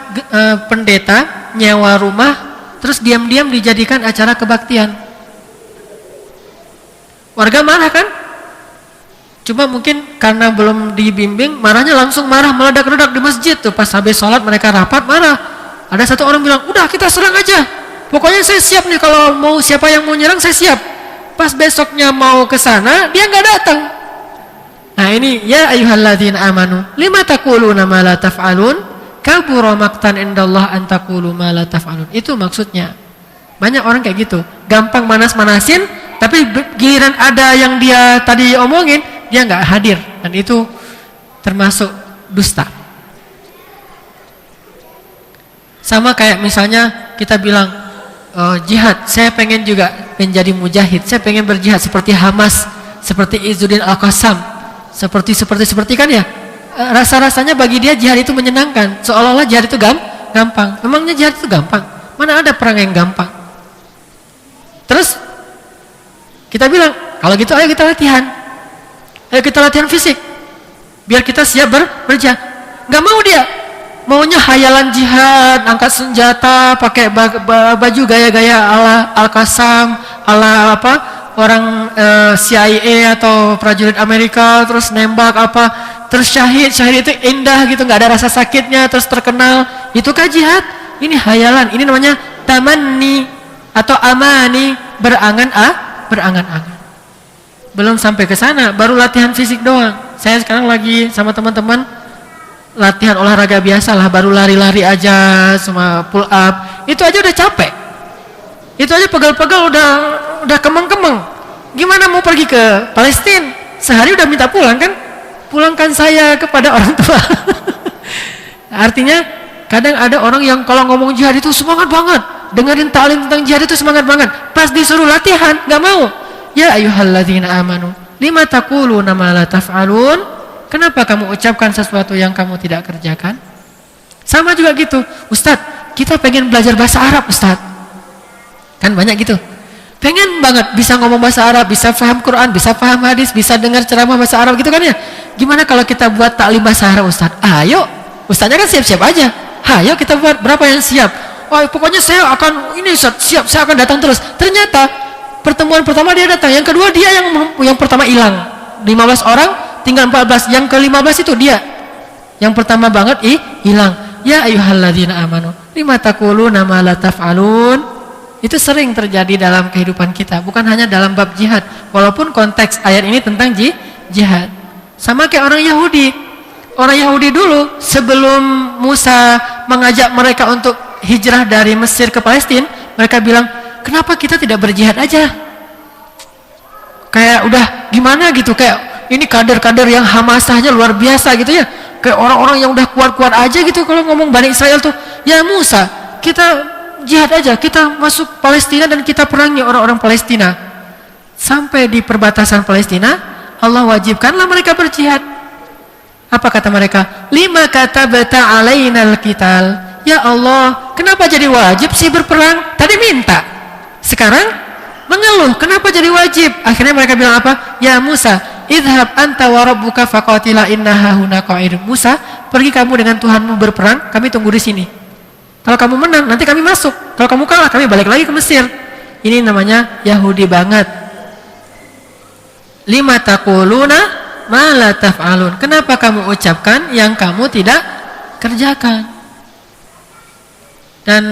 Speaker 1: pendeta nyewa rumah, terus diam-diam dijadikan acara kebaktian. Warga marah kan? Cuma mungkin karena belum dibimbing, marahnya langsung marah, meledak-ledak di masjid tuh. Pas habis sholat mereka rapat marah. Ada satu orang bilang, udah kita serang aja. Pokoknya saya siap nih, kalau mau siapa yang mau nyerang saya siap. Pas besoknya mau ke sana, dia nggak datang. Nah ini, ya ayyuhalladzina amanu, lima taquluna ma la taf'alun, kabura maqtan indallah an taqulu ma la taf'alun. Itu maksudnya. Banyak orang kayak gitu, gampang manas-manasin, tapi giliran ada yang dia tadi omongin, dia nggak hadir, dan itu termasuk dusta. Sama kayak misalnya kita bilang jihad, saya pengen juga menjadi mujahid, saya pengen berjihad seperti Hamas, seperti Izzuddin Al-Qassam, seperti kan ya. Rasa-rasanya bagi dia jihad itu menyenangkan, seolah-olah jihad itu gampang. Memangnya jihad itu gampang? Mana ada perang yang gampang? Terus kita bilang, kalau gitu ayo kita latihan. Ayo kita latihan fisik. Biar kita siap berjihad. Gak mau dia. Maunya hayalan jihad, angkat senjata, pakai baju gaya-gaya ala Al-Qassam, ala orang CIA atau prajurit Amerika, terus nembak terus syahid itu indah gitu, nggak ada rasa sakitnya, terus terkenal. Itukah jihad? Ini hayalan. Ini namanya tamanni atau amani, berangan-angan. Belum sampai ke sana, baru latihan fisik doang. Saya sekarang lagi sama teman-teman latihan olahraga biasa lah, baru lari-lari aja, sama pull up. Itu aja udah capek. Itu aja pegal-pegal udah kemeng-kemeng. Gimana mau pergi ke Palestina? Sehari udah minta pulang kan? Pulangkan saya kepada orang tua. Artinya kadang ada orang yang kalau ngomong jihad itu semangat banget, dengerin ta'lim tentang jihad itu semangat banget. Pas disuruh latihan nggak mau. Ya ayyuhalladzina amanu, lima taquluna ma la taf'alun? Kenapa kamu ucapkan sesuatu yang kamu tidak kerjakan? Sama juga gitu, Ustadz, kita pengen belajar bahasa Arab, Ustadz. Kan banyak gitu. Pengen banget bisa ngomong bahasa Arab, bisa paham Quran, bisa paham hadis, bisa dengar ceramah bahasa Arab gitu kan ya. Gimana kalau kita buat taklim bahasa Arab, Ustadz? Ayo, Ustadznya kan siap-siap aja. Ayo kita buat, berapa yang siap? oh pokoknya saya akan ini Ustaz, siap, saya akan datang terus. Ternyata pertemuan pertama dia datang, yang kedua dia yang pertama hilang. 15 orang tinggal 14, yang ke-15 itu dia. Yang pertama banget hilang. Ya ayyuhalladzina amanu lima taquluna ma la taf'alun. Itu sering terjadi dalam kehidupan kita, bukan hanya dalam bab jihad. Walaupun konteks ayat ini tentang jihad. Sama kayak orang Yahudi. Orang Yahudi dulu sebelum Musa mengajak mereka untuk hijrah dari Mesir ke Palestina, mereka bilang, "Kenapa kita tidak berjihad aja?" Kayak udah gimana gitu, kayak ini kader-kader yang hamasahnya luar biasa gitu ya. Kayak orang-orang yang udah kuat-kuat aja gitu kalau ngomong Bani Israel tuh. Ya Musa, kita jihad aja, kita masuk Palestina dan kita perangi orang-orang Palestina. Sampai di perbatasan Palestina, Allah wajibkanlah mereka berjihad. Apa kata mereka? Lima katabta alainal qital. Ya Allah, kenapa jadi wajib sih berperang? Tadi minta, sekarang mengeluh, kenapa jadi wajib? Akhirnya mereka bilang apa? Ya Musa, idhab anta wa rabbuka faqatila inna hahuna qa'idun. Musa, pergi kamu dengan Tuhanmu berperang, kami tunggu di sini. Kalau kamu menang, nanti kami masuk. Kalau kamu kalah, kami balik lagi ke Mesir. Ini namanya Yahudi banget. Lima taquluna ma la taf'alun. Kenapa kamu ucapkan yang kamu tidak kerjakan? Dan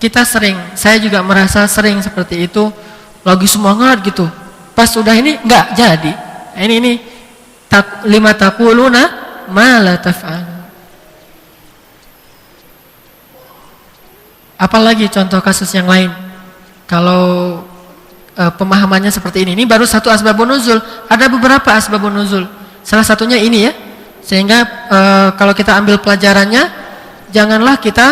Speaker 1: kita sering, saya juga merasa sering seperti itu, lagi semangat gitu. Pas sudah ini enggak jadi. Ini lima taquluna ma la taf'alun. Apalagi contoh kasus yang lain? Kalau pemahamannya seperti ini baru satu asbabun nuzul. Ada beberapa asbabun nuzul. Salah satunya ini ya. Sehingga kalau kita ambil pelajarannya, janganlah kita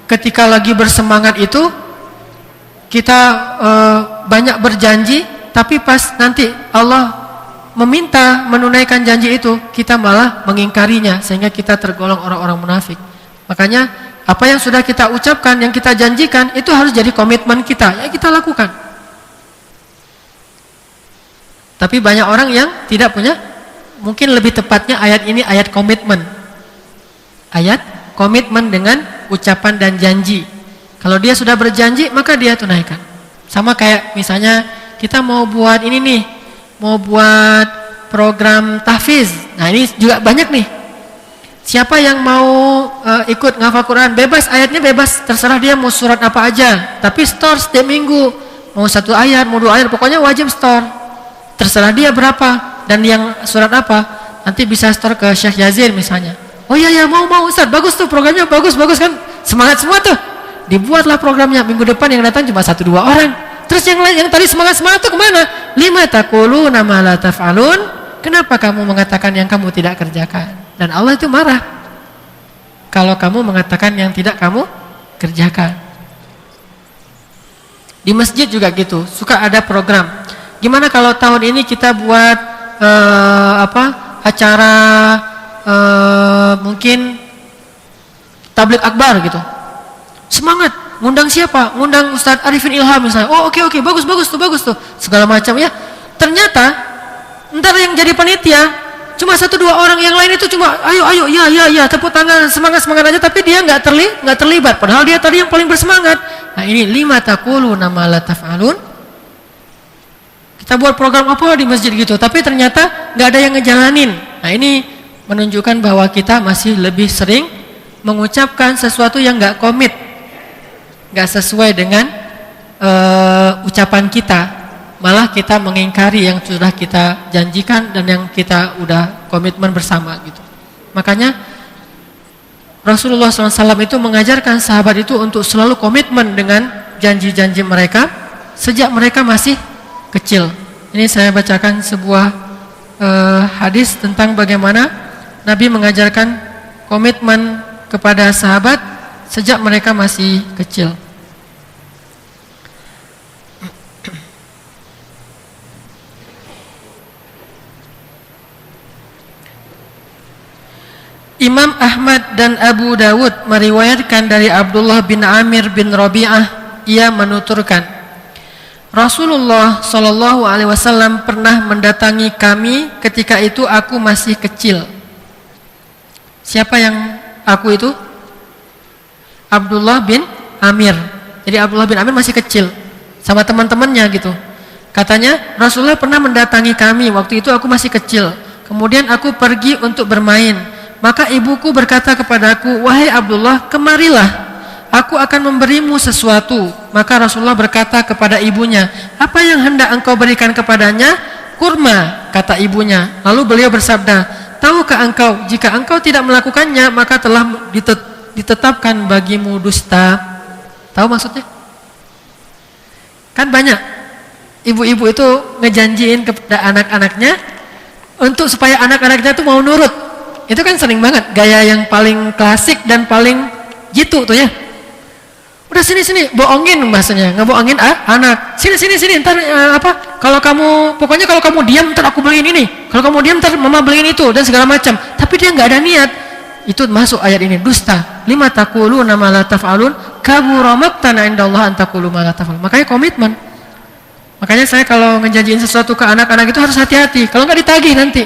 Speaker 1: ketika lagi bersemangat itu kita banyak berjanji, tapi pas nanti Allah meminta menunaikan janji itu, kita malah mengingkarinya, sehingga kita tergolong orang-orang munafik. Makanya apa yang sudah kita ucapkan, yang kita janjikan, itu harus jadi komitmen kita, ya kita lakukan. Tapi banyak orang yang tidak punya, mungkin lebih tepatnya ayat ini ayat komitmen. Ayat komitmen dengan ucapan dan janji. Kalau dia sudah berjanji, maka dia tunaikan. Sama kayak misalnya kita mau buat ini nih, mau buat program tahfiz. Nah ini juga banyak nih. Siapa yang mau ikut ngafal Quran, bebas, ayatnya bebas, terserah dia mau surat apa aja. Tapi store setiap minggu, mau 1 ayat, mau 2 ayat, pokoknya wajib store. Terserah dia berapa dan yang surat apa. Nanti bisa store ke Syekh Yazid misalnya. Oh iya ya, mau Ustaz, bagus tuh programnya, bagus kan, semangat semua tuh. Dibuatlah programnya, minggu depan yang datang cuma 1-2 orang. Terus yang lain, yang tadi semangat tuh kemana? Lima taquluna ma la taf'alun. Kenapa kamu mengatakan yang kamu tidak kerjakan? Dan Allah itu marah kalau kamu mengatakan yang tidak kamu kerjakan. Di masjid juga gitu, suka ada program. Gimana kalau tahun ini kita buat acara mungkin tabligh akbar gitu. Semangat, ngundang siapa? Ngundang Ustadz Arifin Ilham misalnya. Oh oke, bagus tuh. Segala macam ya. Ternyata ntar yang jadi panitia cuma 1-2 orang, yang lain itu cuma ayo ya tepuk tangan, semangat aja, tapi dia nggak terlibat, padahal dia tadi yang paling bersemangat. Nah ini lima taquluna ma la taf'alun. Kita buat program apa di masjid gitu, tapi ternyata nggak ada yang ngejalanin. Nah ini menunjukkan bahwa kita masih lebih sering mengucapkan sesuatu yang nggak komit, nggak sesuai dengan ucapan kita. Malah kita mengingkari yang sudah kita janjikan dan yang kita udah komitmen bersama gitu. Makanya Rasulullah SAW itu mengajarkan sahabat itu untuk selalu komitmen dengan janji-janji mereka sejak mereka masih kecil. Ini saya bacakan sebuah hadis tentang bagaimana Nabi mengajarkan komitmen kepada sahabat sejak mereka masih kecil. Imam Ahmad dan Abu Dawud meriwayatkan dari Abdullah bin Amir bin Rabi'ah, ia menuturkan, Rasulullah Shallallahu Alaihi Wasallam pernah mendatangi kami ketika itu aku masih kecil. Siapa yang aku itu? Abdullah bin Amir. Jadi Abdullah bin Amir masih kecil sama teman-temannya gitu. Katanya Rasulullah pernah mendatangi kami, waktu itu aku masih kecil. Kemudian aku pergi untuk bermain. Maka ibuku berkata kepadaku, "Wahai Abdullah, kemarilah, aku akan memberimu sesuatu." Maka Rasulullah berkata kepada ibunya, "Apa yang hendak engkau berikan kepadanya?" "Kurma," kata ibunya. Lalu beliau bersabda, "Tahukah engkau, jika engkau tidak melakukannya, maka telah ditetapkan bagimu dusta." Tahu maksudnya? Kan banyak ibu-ibu itu ngejanjiin kepada anak-anaknya untuk supaya anak-anaknya tuh mau nurut. Itu kan sering banget gaya yang paling klasik dan paling jitu tuh ya. Udah sini bohongin bahasanya, ngebohongin anak. Sini ntar kalau kamu pokoknya kalau kamu diam ntar aku beliin ini. Kalau kamu diam ntar mama beliin itu dan segala macam. Tapi dia nggak ada niat. Itu masuk ayat ini, dusta. Lima taquluna ma la taf'alun, kabura maqtan 'indallahi an taqulu ma la taf'alun. Makanya komitmen. Makanya saya kalau ngejanjiin sesuatu ke anak-anak itu harus hati-hati. Kalau nggak ditagih nanti.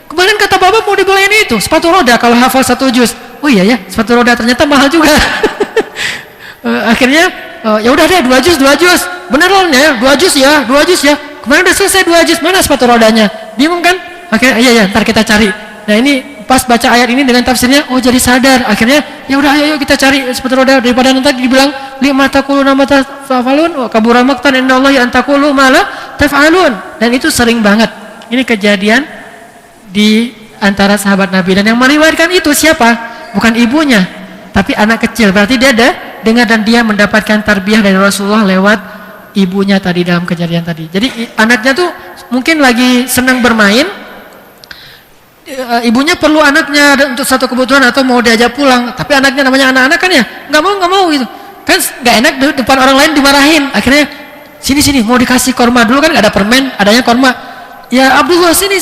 Speaker 1: Kemarin kata bapak mau dibeliin itu sepatu roda kalau hafal 1 juz. Oh iya ya, sepatu roda ternyata mahal juga. Akhirnya ya udah deh 2 juz. Bener loh ya, 2 juz ya. Kemarin udah selesai 2 juz, mana sepatu rodanya? Bingung kan? Akhirnya iya ntar kita cari. Nah ini pas baca ayat ini dengan tafsirnya, oh jadi sadar. Akhirnya ya udah ayo kita cari sepatu roda daripada nanti dibilang lima taquluna ma taf'alun wa kabura maqtan indallahi an taqulu ma la taf'alun. Dan itu sering banget. Ini kejadian di antara sahabat Nabi, dan yang meriwayatkan itu siapa? Bukan ibunya, tapi anak kecil. Berarti dia ada dengar dan dia mendapatkan tarbiyah dari Rasulullah lewat ibunya tadi dalam kejadian tadi. Jadi anaknya tuh mungkin lagi senang bermain, ibunya perlu anaknya untuk satu kebutuhan atau mau diajak pulang, tapi anaknya namanya anak-anak kan ya nggak mau gitu kan, nggak enak depan orang lain dimarahin. Akhirnya sini mau dikasih korma dulu, kan nggak ada permen, adanya korma. Ya Abdullah sini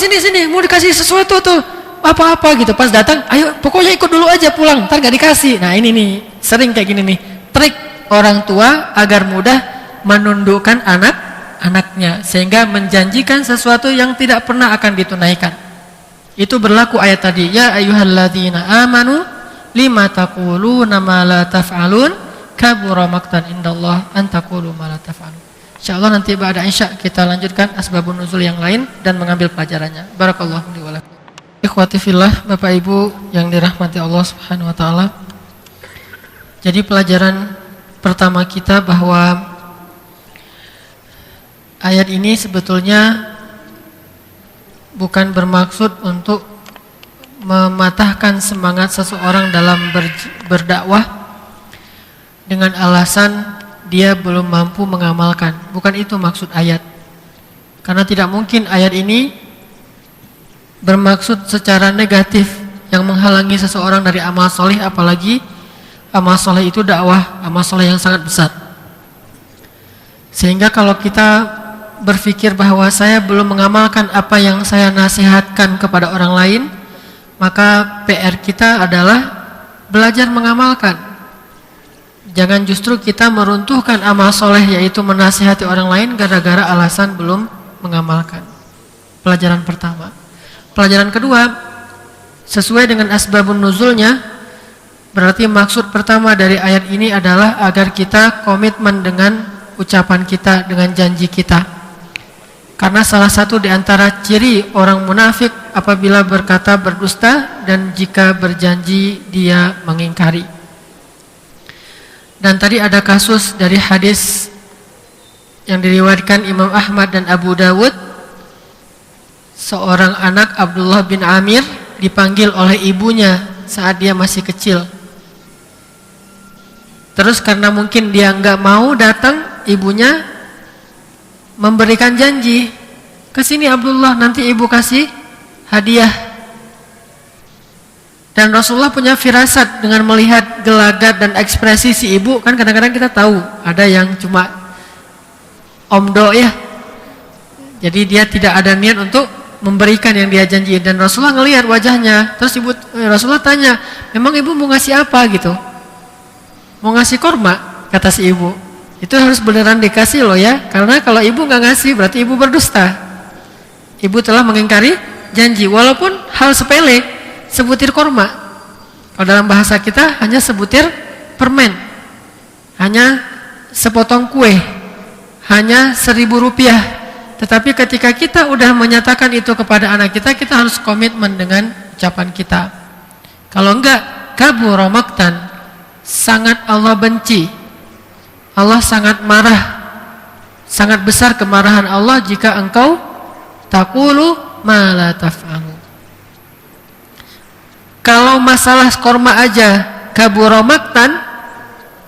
Speaker 1: mau dikasih sesuatu tuh apa gitu. Pas datang, ayo pokoknya ikut dulu aja pulang, ntar nggak dikasih. Nah ini nih sering kayak gini nih trik orang tua agar mudah menundukkan anak-anaknya sehingga menjanjikan sesuatu yang tidak pernah akan ditunaikan. Itu berlaku ayat tadi, ya ayyuhalladzina amanu lima taquluna ma la taf'alun kabura maqtan indallah an taqulu ma la taf'alun. Insyaallah nanti ba'da Isya kita lanjutkan asbabun nuzul yang lain dan mengambil pelajarannya. Barakallahu li wa lakum. Ikhwati fillah, Bapak Ibu yang dirahmati Allah Subhanahu wa taala. Jadi pelajaran pertama kita bahwa ayat ini sebetulnya bukan bermaksud untuk mematahkan semangat seseorang dalam berdakwah dengan alasan dia belum mampu mengamalkan. Bukan itu maksud ayat. Karena tidak mungkin ayat ini bermaksud secara negatif yang menghalangi seseorang dari amal soleh, apalagi amal soleh itu dakwah, amal soleh yang sangat besar. Sehingga kalau kita berpikir bahwa saya belum mengamalkan apa yang saya nasihatkan kepada orang lain, maka PR kita adalah belajar mengamalkan. Jangan justru kita meruntuhkan amal soleh, yaitu menasihati orang lain gara-gara alasan belum mengamalkan. Pelajaran pertama. Pelajaran kedua, sesuai dengan asbabun nuzulnya, berarti maksud pertama dari ayat ini adalah agar kita komitmen dengan ucapan kita, dengan janji kita. Karena salah satu di antara ciri orang munafik apabila berkata berdusta dan jika berjanji dia mengingkari. Dan tadi ada kasus dari hadis yang diriwayatkan Imam Ahmad dan Abu Dawud. Seorang anak Abdullah bin Amir dipanggil oleh ibunya saat dia masih kecil. Terus karena mungkin dia nggak mau datang, ibunya memberikan janji, kesini Abdullah, nanti ibu kasih hadiah. Dan Rasulullah punya firasat dengan melihat gelagat dan ekspresi si ibu. Kan kadang-kadang kita tahu ada yang cuma omdo ya, jadi dia tidak ada niat untuk memberikan yang dia janji. Dan Rasulullah ngelihat wajahnya. Terus Rasulullah tanya, memang ibu mau ngasih apa gitu? Mau ngasih korma, kata si ibu. Itu harus beneran dikasih loh ya, karena kalau ibu nggak ngasih berarti ibu berdusta. Ibu telah mengingkari janji, walaupun hal sepele, sebutir korma. Kalau dalam bahasa kita hanya sebutir permen. hanya sepotong kue, hanya 1.000 rupiah. Tetapi ketika kita udah menyatakan itu kepada anak kita, kita harus komitmen dengan ucapan kita. Kalau enggak, kabura maqtan, sangat Allah benci. Allah sangat marah, sangat besar kemarahan Allah jika engkau taqulu ma la taf'alu. Kalau masalah korma aja kabura maqtan,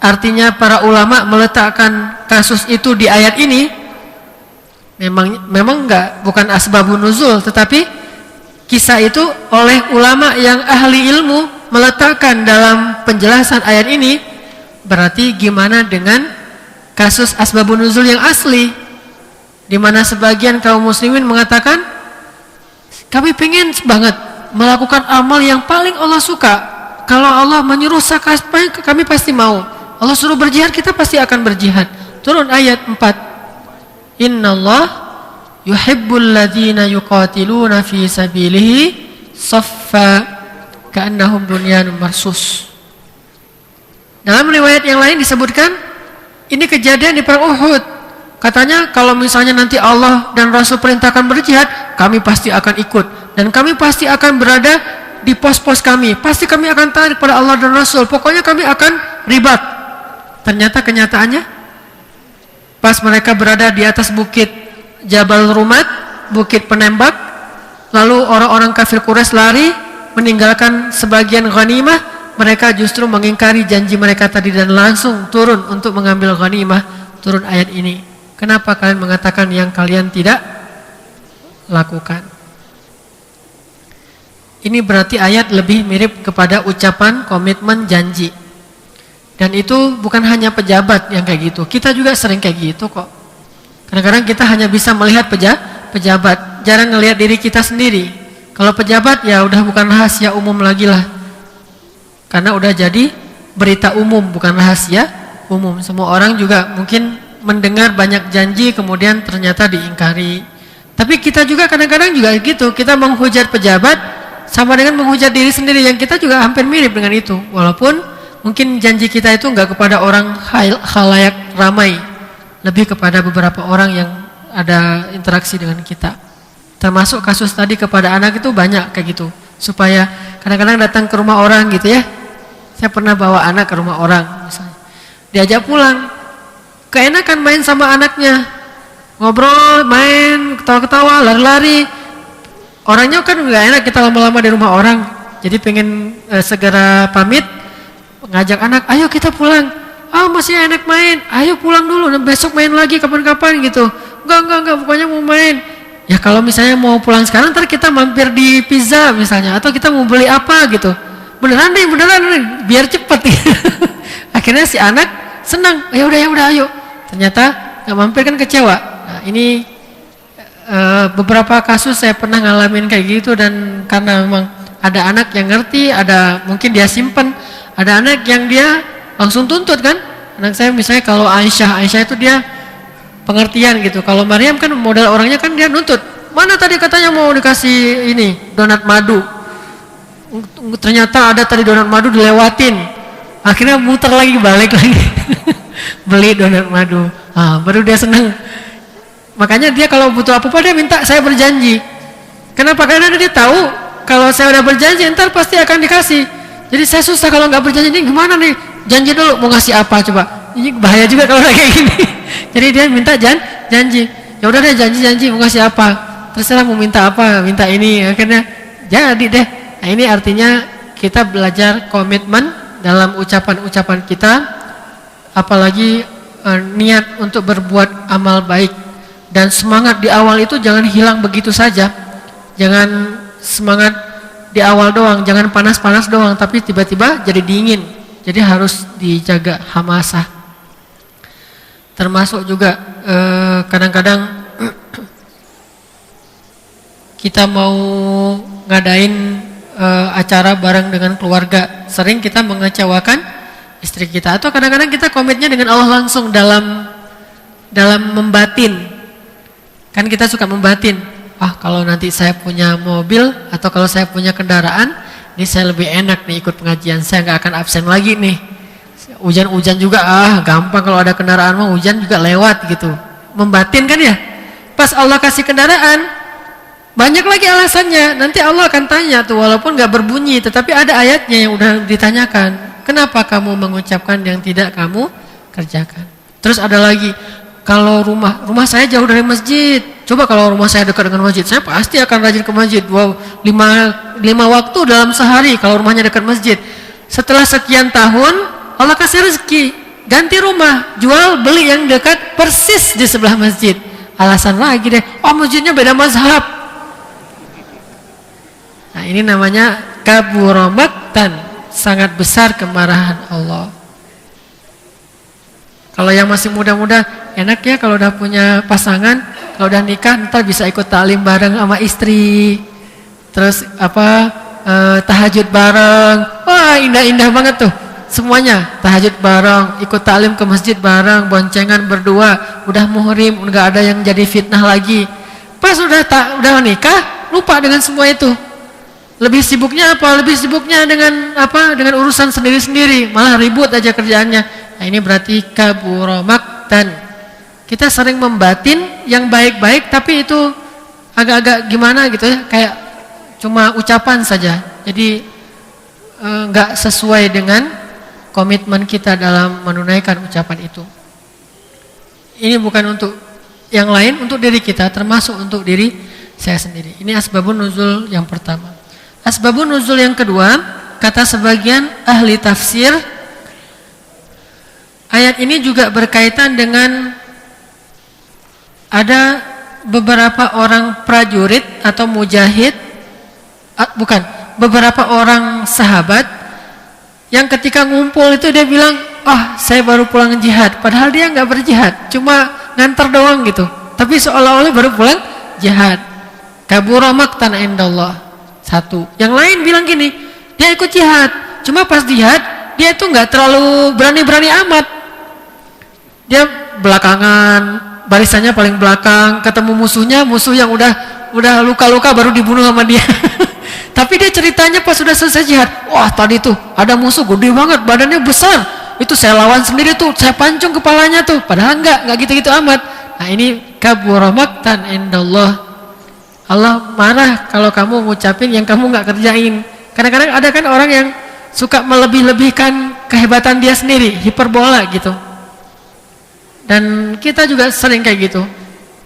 Speaker 1: artinya para ulama meletakkan kasus itu di ayat ini, memang bukan asbabun nuzul, tetapi kisah itu oleh ulama yang ahli ilmu meletakkan dalam penjelasan ayat ini. Berarti gimana dengan kasus asbabun nuzul yang asli, di mana sebagian kaum muslimin mengatakan kami pengen banget melakukan amal yang paling Allah suka. Kalau Allah menyuruh zakat, kami pasti mau. Allah suruh berjihad, kita pasti akan berjihad. Turun ayat 4. Innallah yuhibbul ladzina yuqatiluna fi sabilihi saffa ka'annahum bunyanun marsus. Dalam riwayat yang lain disebutkan ini kejadian di perang Uhud. Katanya kalau misalnya nanti Allah dan Rasul perintahkan berjihad, kami pasti akan ikut dan kami pasti akan berada di pos-pos kami. Pasti kami akan taat pada Allah dan Rasul. Pokoknya kami akan ribat. Ternyata kenyataannya pas mereka berada di atas bukit Jabal Rumat, bukit penembak, lalu orang-orang kafir Quraisy lari meninggalkan sebagian ghanimah, mereka justru mengingkari janji mereka tadi dan langsung turun untuk mengambil ghanimah. Turun ayat ini. Kenapa kalian mengatakan yang kalian tidak lakukan? Ini berarti ayat lebih mirip kepada ucapan komitmen janji. Dan itu bukan hanya pejabat yang kayak gitu. Kita juga sering kayak gitu kok. Kadang-kadang kita hanya bisa melihat pejabat, jarang ngelihat diri kita sendiri. Kalau pejabat ya udah bukan rahasia umum lagi lah. Karena udah jadi berita umum, bukan rahasia umum. Semua orang juga mungkin mendengar banyak janji kemudian ternyata diingkari. Tapi kita juga kadang-kadang juga gitu. Kita menghujat pejabat sama dengan menghujat diri sendiri, yang kita juga hampir mirip dengan itu. Walaupun mungkin janji kita itu enggak kepada orang khalayak ramai, lebih kepada beberapa orang yang ada interaksi dengan kita. Termasuk kasus tadi kepada anak itu banyak kayak gitu. Supaya kadang-kadang datang ke rumah orang gitu ya. Saya pernah bawa anak ke rumah orang misalnya. Diajak pulang. Keenakan main sama anaknya. Ngobrol, main, ketawa-ketawa, lari-lari. Orangnya kan enggak enak kita lama-lama di rumah orang. Jadi pengen segera pamit, ngajak anak, ayo kita pulang. Ah masih enak main, ayo pulang dulu, besok main lagi kapan-kapan gitu. Enggak, pokoknya mau main. Ya kalau misalnya mau pulang sekarang, ntar kita mampir di pizza misalnya, atau kita mau beli apa gitu. Beneran deh, biar cepet. Akhirnya si anak senang, ya udah ayo. Ternyata nggak mampir kan kecewa. Nah ini beberapa kasus saya pernah ngalamin kayak gitu, dan karena memang ada anak yang ngerti, ada mungkin dia simpen, ada anak yang dia langsung tuntut kan. Anak saya misalnya kalau Aisyah itu dia pengertian gitu. Kalau Maryam kan modal orangnya kan dia nuntut. Mana tadi katanya mau dikasih ini donat madu. Ternyata ada tadi donat madu dilewatin. Akhirnya muter lagi, balik lagi. Beli donat madu. Baru dia senang. Makanya dia kalau butuh apa-apa dia minta saya berjanji. Kenapa? Karena dia tahu kalau saya udah berjanji ntar pasti akan dikasih. Jadi saya susah kalau nggak berjanji. Ini gimana nih? Janji dulu mau ngasih apa coba. Ini bahaya juga kalau kayak gini. Jadi dia minta janji. Ya udah deh janji mau ngasih apa. Terserah mau minta apa, minta ini. Akhirnya jadi deh. Nah ini artinya kita belajar komitmen dalam ucapan-ucapan kita, apalagi niat untuk berbuat amal baik. Dan semangat di awal itu jangan hilang begitu saja. Jangan semangat di awal doang, jangan panas-panas doang, tapi tiba-tiba jadi dingin. Jadi harus dijaga hamasah. Termasuk juga kadang-kadang kita mau ngadain acara bareng dengan keluarga, sering kita mengecewakan istri kita, atau kadang-kadang kita komitnya dengan Allah langsung dalam membatin. Kan kita suka membatin, kalau nanti saya punya mobil atau kalau saya punya kendaraan, ini saya lebih enak nih ikut pengajian, saya nggak akan absen lagi nih. Hujan-hujan juga gampang, kalau ada kendaraan mah hujan juga lewat gitu. Membatin kan ya. Pas Allah kasih kendaraan, banyak lagi alasannya. Nanti Allah akan tanya tuh, walaupun gak berbunyi, tetapi ada ayatnya yang udah ditanyakan. Kenapa kamu mengucapkan yang tidak kamu kerjakan? Terus ada lagi, kalau rumah saya jauh dari masjid. Coba kalau rumah saya dekat dengan masjid, saya pasti akan rajin ke masjid. 5 waktu dalam sehari kalau rumahnya dekat masjid. Setelah sekian tahun, Allah kasih rezeki, ganti rumah, jual beli yang dekat persis di sebelah masjid. Alasan lagi deh, masjidnya beda mazhab. Nah, ini namanya kabura maqtan, sangat besar kemarahan Allah. Kalau yang masih muda-muda, enak ya kalau udah punya pasangan, kalau udah nikah ntar bisa ikut taklim bareng sama istri. Terus tahajud bareng. Wah, indah-indah banget tuh. Semuanya tahajud bareng, ikut taklim ke masjid bareng, boncengan berdua, udah muhrim, enggak ada yang jadi fitnah lagi. Pas udah nikah, lupa dengan semua itu. Lebih sibuknya apa? Lebih sibuknya dengan dengan urusan sendiri-sendiri, malah ribut aja kerjaannya. Nah, ini berarti kabura maqtan. Kita sering membatin yang baik-baik, tapi itu agak-agak gimana gitu ya, kayak cuma ucapan saja. Jadi enggak sesuai dengan komitmen kita dalam menunaikan ucapan itu. Ini bukan untuk yang lain, untuk diri kita, termasuk untuk diri saya sendiri. Ini asbabun nuzul yang pertama. Asbabun nuzul yang kedua, kata sebagian ahli tafsir, ayat ini juga berkaitan dengan ada beberapa orang prajurit atau mujahid, beberapa orang sahabat yang ketika ngumpul itu dia bilang, saya baru pulang jihad, padahal dia nggak berjihad, cuma ngantar doang gitu, tapi seolah-olah baru pulang jihad. Kabura maqtan indallah. Satu. Yang lain bilang gini, dia ikut jihad, cuma pas jihad dia itu nggak terlalu berani-berani amat. Dia belakangan, barisannya paling belakang, ketemu musuh yang udah luka-luka baru dibunuh sama dia. Tapi dia ceritanya pas sudah selesai jihad, wah tadi tuh ada musuh gede banget, badannya besar, itu saya lawan sendiri tuh, saya pancung kepalanya tuh, padahal nggak gitu-gitu amat. Nah, ini kabura maqtan indallah. Allah marah kalau kamu ngucapin yang kamu nggak kerjain. Kadang-kadang ada kan orang yang suka melebih-lebihkan kehebatan dia sendiri, hiperbola gitu. Dan kita juga sering kayak gitu.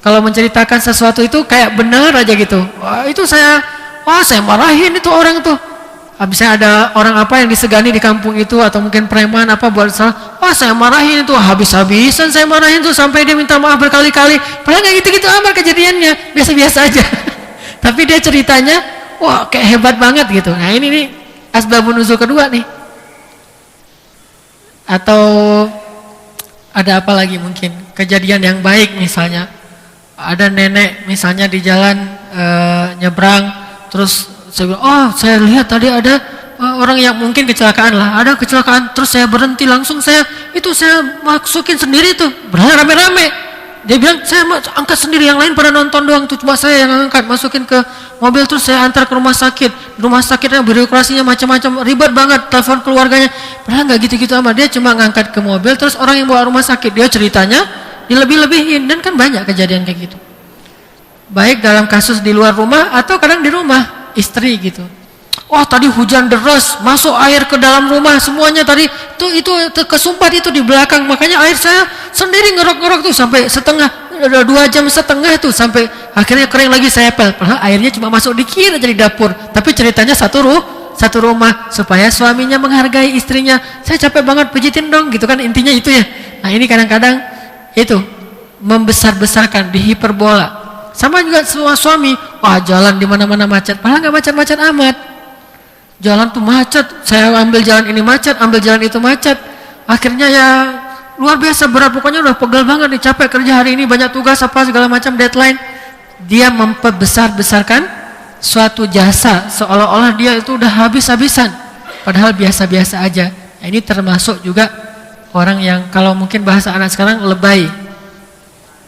Speaker 1: Kalau menceritakan sesuatu itu kayak benar aja gitu. Saya marahin itu orang tuh. Habisnya ada orang apa yang disegani di kampung itu, atau mungkin preman apa buat salah. Saya marahin itu, habis-habisan saya marahin tuh sampai dia minta maaf berkali-kali. Padahal nggak gitu-gitu amat kejadiannya, biasa-biasa aja. Tapi dia ceritanya, kayak hebat banget gitu. Nah, ini nih asbabun nuzul kedua nih. Atau ada apa lagi mungkin? Kejadian yang baik misalnya. Ada nenek misalnya di jalan nyebrang, terus saya bilang, saya lihat tadi ada orang yang mungkin kecelakaan lah, ada kecelakaan, terus saya berhenti langsung, saya masukin sendiri tuh, berangkat rame-rame. Dia bilang, saya angkat sendiri, yang lain pada nonton doang tuh, cuma saya yang angkat, masukin ke mobil, terus saya antar ke rumah sakit. Rumah sakitnya birokrasinya macam-macam, ribet banget, telepon keluarganya, padahal nggak gitu-gitu amat. Dia cuma ngangkat ke mobil, terus orang yang bawa rumah sakit, dia ceritanya dilebih-lebihin, dan kan banyak kejadian kayak gitu. Baik dalam kasus di luar rumah atau kadang di rumah istri gitu. Tadi hujan deras, masuk air ke dalam rumah semuanya tadi. Itu kesumpat itu di belakang, makanya air saya sendiri ngerok-ngerok tuh sampai 2 jam setengah tuh, sampai akhirnya kering lagi, saya pel. Padahal airnya cuma masuk dikit aja di dapur. Tapi ceritanya satu rumah supaya suaminya menghargai istrinya. Saya capek banget, pijitin dong gitu kan, intinya itu ya. Nah, ini kadang-kadang itu membesar-besarkan, dihiperbola. Sama juga semua suami, jalan di mana-mana macet, padahal nggak macet-macet amat. Jalan tuh macet, saya ambil jalan ini macet, ambil jalan itu macet. Akhirnya ya luar biasa berat, pokoknya udah pegel banget nih, capek kerja hari ini, banyak tugas apa segala macam, deadline. Dia membesar-besarkan suatu jasa seolah-olah dia itu udah habis-habisan, padahal biasa-biasa aja. Nah, ini termasuk juga orang yang kalau mungkin bahasa anak sekarang lebay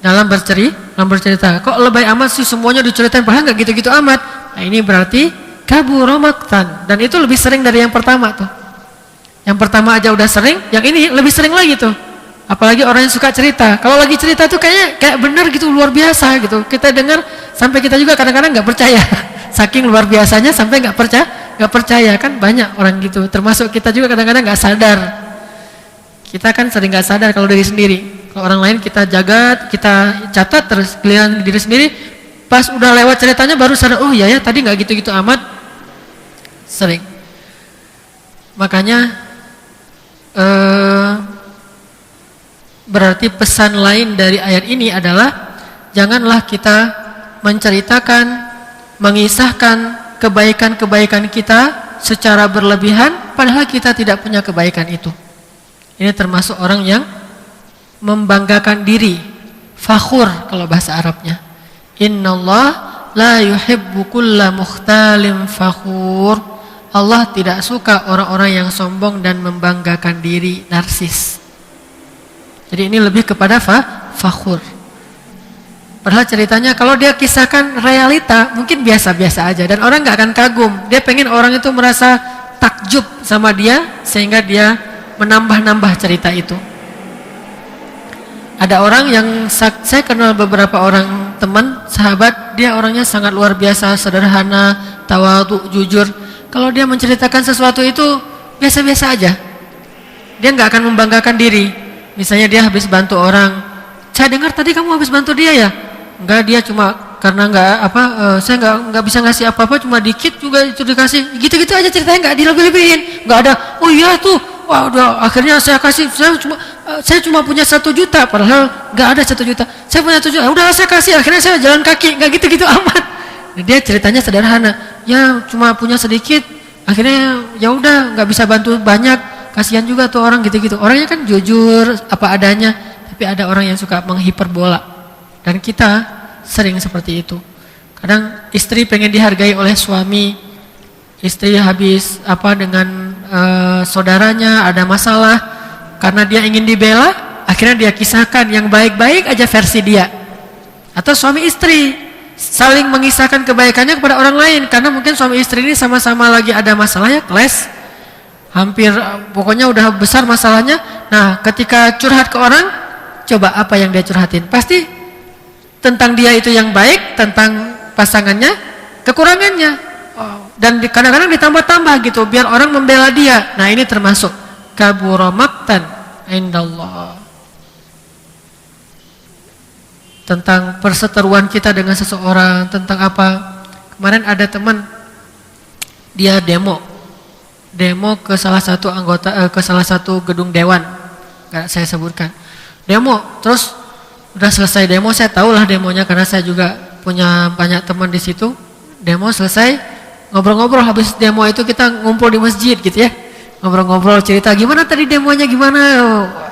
Speaker 1: dalam bercerita. Kok lebay amat sih, semuanya diceritain padahal nggak gitu-gitu amat. Nah, ini berarti kabura maqtan, dan itu lebih sering dari yang pertama tuh. Yang pertama aja udah sering, yang ini lebih sering lagi tuh. Apalagi orang yang suka cerita. Kalau lagi cerita tuh kayak bener gitu, luar biasa gitu. Kita dengar sampai kita juga kadang-kadang nggak percaya. Saking luar biasanya sampai nggak percaya kan, banyak orang gitu. Termasuk kita juga kadang-kadang nggak sadar. Kita kan sering nggak sadar kalau diri sendiri. Kalau orang lain kita jaga, kita catat terus giliran diri sendiri. Pas udah lewat ceritanya baru sadar, oh iya ya tadi nggak gitu-gitu amat. Sering. Makanya berarti pesan lain dari ayat ini adalah janganlah kita menceritakan, mengisahkan kebaikan-kebaikan kita secara berlebihan padahal kita tidak punya kebaikan itu. Ini termasuk orang yang membanggakan diri, fakhur kalau bahasa Arabnya. Innallah la yuhibbu kulla mukhtalin fakhur. Allah tidak suka orang-orang yang sombong dan membanggakan diri, narsis. Jadi ini lebih kepada fakhur. Padahal ceritanya kalau dia kisahkan realita mungkin biasa-biasa aja dan orang nggak akan kagum. Dia pengen orang itu merasa takjub sama dia sehingga dia menambah-nambah cerita itu. Ada orang yang saya kenal beberapa orang teman, sahabat, dia orangnya sangat luar biasa, sederhana, tawadhu, jujur. Kalau dia menceritakan sesuatu itu biasa-biasa aja. Dia nggak akan membanggakan diri. Misalnya dia habis bantu orang, saya dengar tadi kamu habis bantu dia ya? Enggak, dia cuma karena saya nggak bisa ngasih apa-apa, cuma dikit juga itu dikasih. Gitu-gitu aja ceritanya, nggak dilebih-lebihin, nggak ada. Oh iya tuh, wah udah akhirnya saya kasih, saya cuma punya 1 juta, padahal nggak ada 1 juta. Saya punya 1 juta, udah saya kasih, akhirnya saya jalan kaki, nggak gitu-gitu amat. Dia ceritanya sederhana, ya cuma punya sedikit, akhirnya ya udah nggak bisa bantu banyak. Kasihan juga tuh orang gitu-gitu. Orangnya kan jujur apa adanya, tapi ada orang yang suka menghiperbola. Dan kita sering seperti itu. Kadang istri pengen dihargai oleh suami, istri habis dengan saudaranya ada masalah, karena dia ingin dibela, akhirnya dia kisahkan yang baik-baik aja versi dia. Atau suami istri saling mengisahkan kebaikannya kepada orang lain, karena mungkin suami istri ini sama-sama lagi ada masalah ya, clash. Hampir pokoknya udah besar masalahnya. Nah ketika curhat ke orang, coba apa yang dia curhatin? Pasti tentang dia itu yang baik, tentang pasangannya kekurangannya. Dan kadang-kadang ditambah-tambah gitu biar orang membela dia. Nah ini termasuk kabura maqtan indallah. Tentang perseteruan kita dengan seseorang, tentang apa. Kemarin ada teman, dia demo ke salah satu ke salah satu gedung dewan, nggak saya sebutkan. Demo, terus udah selesai demo, saya tahulah demonya karena saya juga punya banyak teman di situ. Demo selesai, ngobrol-ngobrol, habis demo itu kita ngumpul di masjid gitu ya, ngobrol-ngobrol cerita gimana tadi demonya, gimana,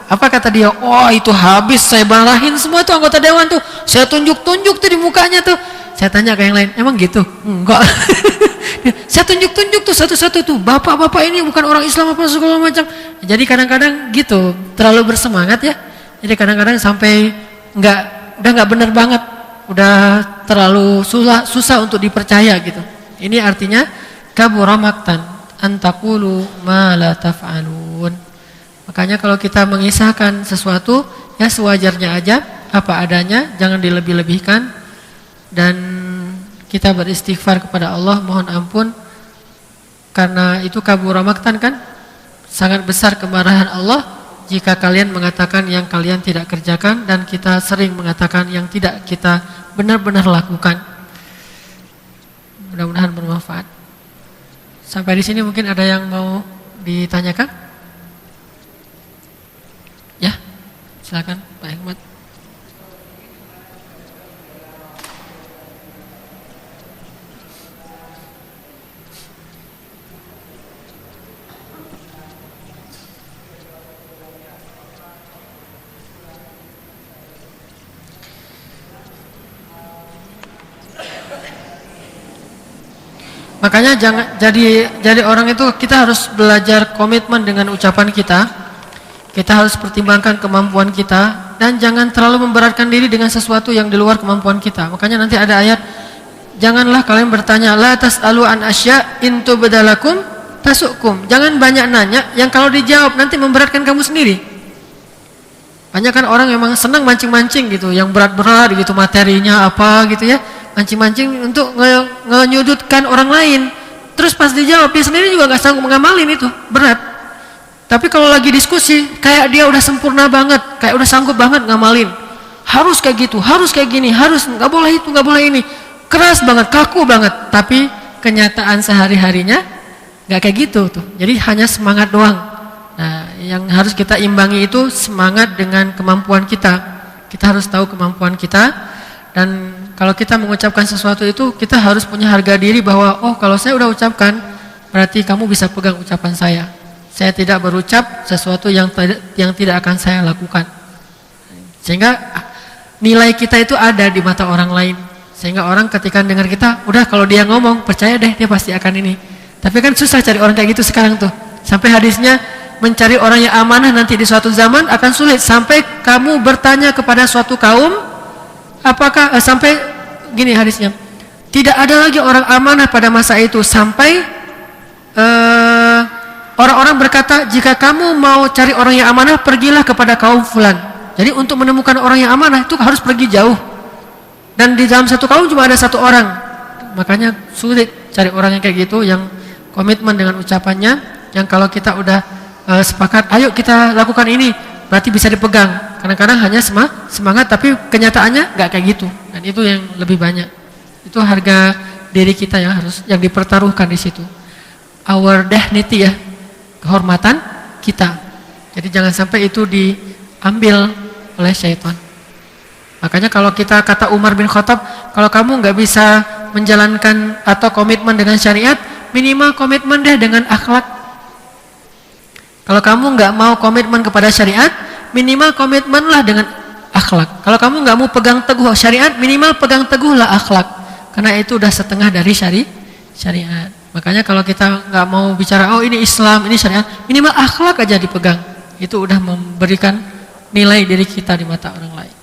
Speaker 1: apa kata dia, oh itu habis saya marahin semua tuh anggota dewan tuh, saya tunjuk-tunjuk tuh di mukanya tuh. Saya tanya ke yang lain, emang gitu? Enggak. Saya tunjuk-tunjuk tuh satu-satu tuh, bapak-bapak ini bukan orang Islam apa segala macam. Jadi kadang-kadang gitu, terlalu bersemangat ya. Jadi kadang-kadang sampai udah nggak benar banget, udah terlalu susah untuk dipercaya gitu. Ini artinya kabura maqtan antaqulu ma la taf'alun. Makanya kalau kita mengisahkan sesuatu ya sewajarnya aja, apa adanya, jangan dilebih-lebihkan. Dan kita beristighfar kepada Allah, mohon ampun, karena itu kabura maqtan kan, sangat besar kemarahan Allah jika kalian mengatakan yang kalian tidak kerjakan, dan kita sering mengatakan yang tidak kita benar-benar lakukan. Mudah-mudahan bermanfaat. Sampai di sini mungkin ada yang mau ditanyakan? Ya, silakan Pak Hikmat. Makanya jangan jadi orang itu kita harus belajar komitmen dengan ucapan kita. Kita harus pertimbangkan kemampuan kita dan jangan terlalu memberatkan diri dengan sesuatu yang di luar kemampuan kita. Makanya nanti ada ayat, janganlah kalian bertanya la tas'alu an asya in tubdalakum tasukum. Jangan banyak nanya yang kalau dijawab nanti memberatkan kamu sendiri. Banyak kan orang memang senang mancing-mancing gitu, yang berat-berat gitu materinya apa gitu ya, mancing-mancing untuk ngenyudutkan orang lain. Terus pas dijawab dia sendiri juga nggak sanggup mengamalin, itu berat. Tapi kalau lagi diskusi kayak dia udah sempurna banget, kayak udah sanggup banget ngamalin. Harus kayak gitu, harus kayak gini, harus nggak boleh itu, nggak boleh ini. Keras banget, kaku banget. Tapi kenyataan sehari-harinya nggak kayak gitu tuh. Jadi hanya semangat doang. Nah, yang harus kita imbangi itu semangat dengan kemampuan kita. Kita harus tahu kemampuan kita, dan kalau kita mengucapkan sesuatu itu kita harus punya harga diri bahwa oh kalau saya udah ucapkan berarti kamu bisa pegang ucapan saya. Saya tidak berucap sesuatu yang tidak akan saya lakukan. Sehingga nilai kita itu ada di mata orang lain. Sehingga orang ketika dengar kita, udah kalau dia ngomong percaya deh dia pasti akan ini. Tapi kan susah cari orang kayak gitu sekarang tuh. Sampai hadisnya mencari orang yang amanah nanti di suatu zaman akan sulit. Sampai kamu bertanya kepada suatu kaum, apakah sampai gini hadisnya, tidak ada lagi orang amanah pada masa itu sampai orang-orang berkata, jika kamu mau cari orang yang amanah pergilah kepada kaum fulan. Jadi untuk menemukan orang yang amanah itu harus pergi jauh. Dan di dalam satu kaum cuma ada satu orang. Makanya sulit cari orang yang kayak gitu, yang komitmen dengan ucapannya, yang kalau kita udah sepakat, ayo kita lakukan ini, berarti bisa dipegang. Kadang-kadang hanya semangat, tapi kenyataannya nggak kayak gitu. Dan itu yang lebih banyak. Itu harga diri kita yang harus yang dipertaruhkan di situ. Our dignity ya, kehormatan kita. Jadi jangan sampai itu diambil oleh syaitan. Makanya kalau kita kata Umar bin Khattab, kalau kamu nggak bisa menjalankan atau komitmen dengan syariat, minimal komitmen deh dengan akhlak. Kalau kamu nggak mau komitmen kepada syariat, minimal komitmenlah dengan akhlak. Kalau kamu nggak mau pegang teguh syariat, minimal pegang teguhlah akhlak. Karena itu udah setengah dari syariat. Makanya kalau kita nggak mau bicara, oh ini Islam, ini syariat, minimal akhlak aja dipegang. Itu udah memberikan nilai diri kita di mata orang lain.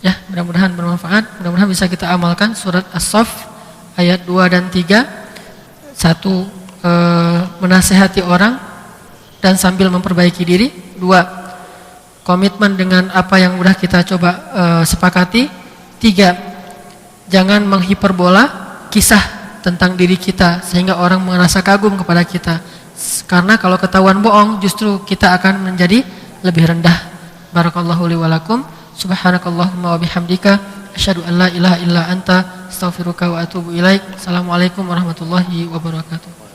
Speaker 1: Ya, mudah-mudahan bermanfaat, mudah-mudahan bisa kita amalkan surat As-Saff ayat 2 dan 3. Satu, menasehati orang dan sambil memperbaiki diri. 2, komitmen dengan apa yang udah kita coba sepakati. 3, jangan menghiperbola kisah tentang diri kita sehingga orang merasa kagum kepada kita. Karena kalau ketahuan bohong justru kita akan menjadi lebih rendah. Barakallahu li wa lakum. Subhanakallahumma wa bihamdika asyhadu an la ilaha illa anta astaghfiruka wa atubu ilaik. Assalamualaikum warahmatullahi wabarakatuh.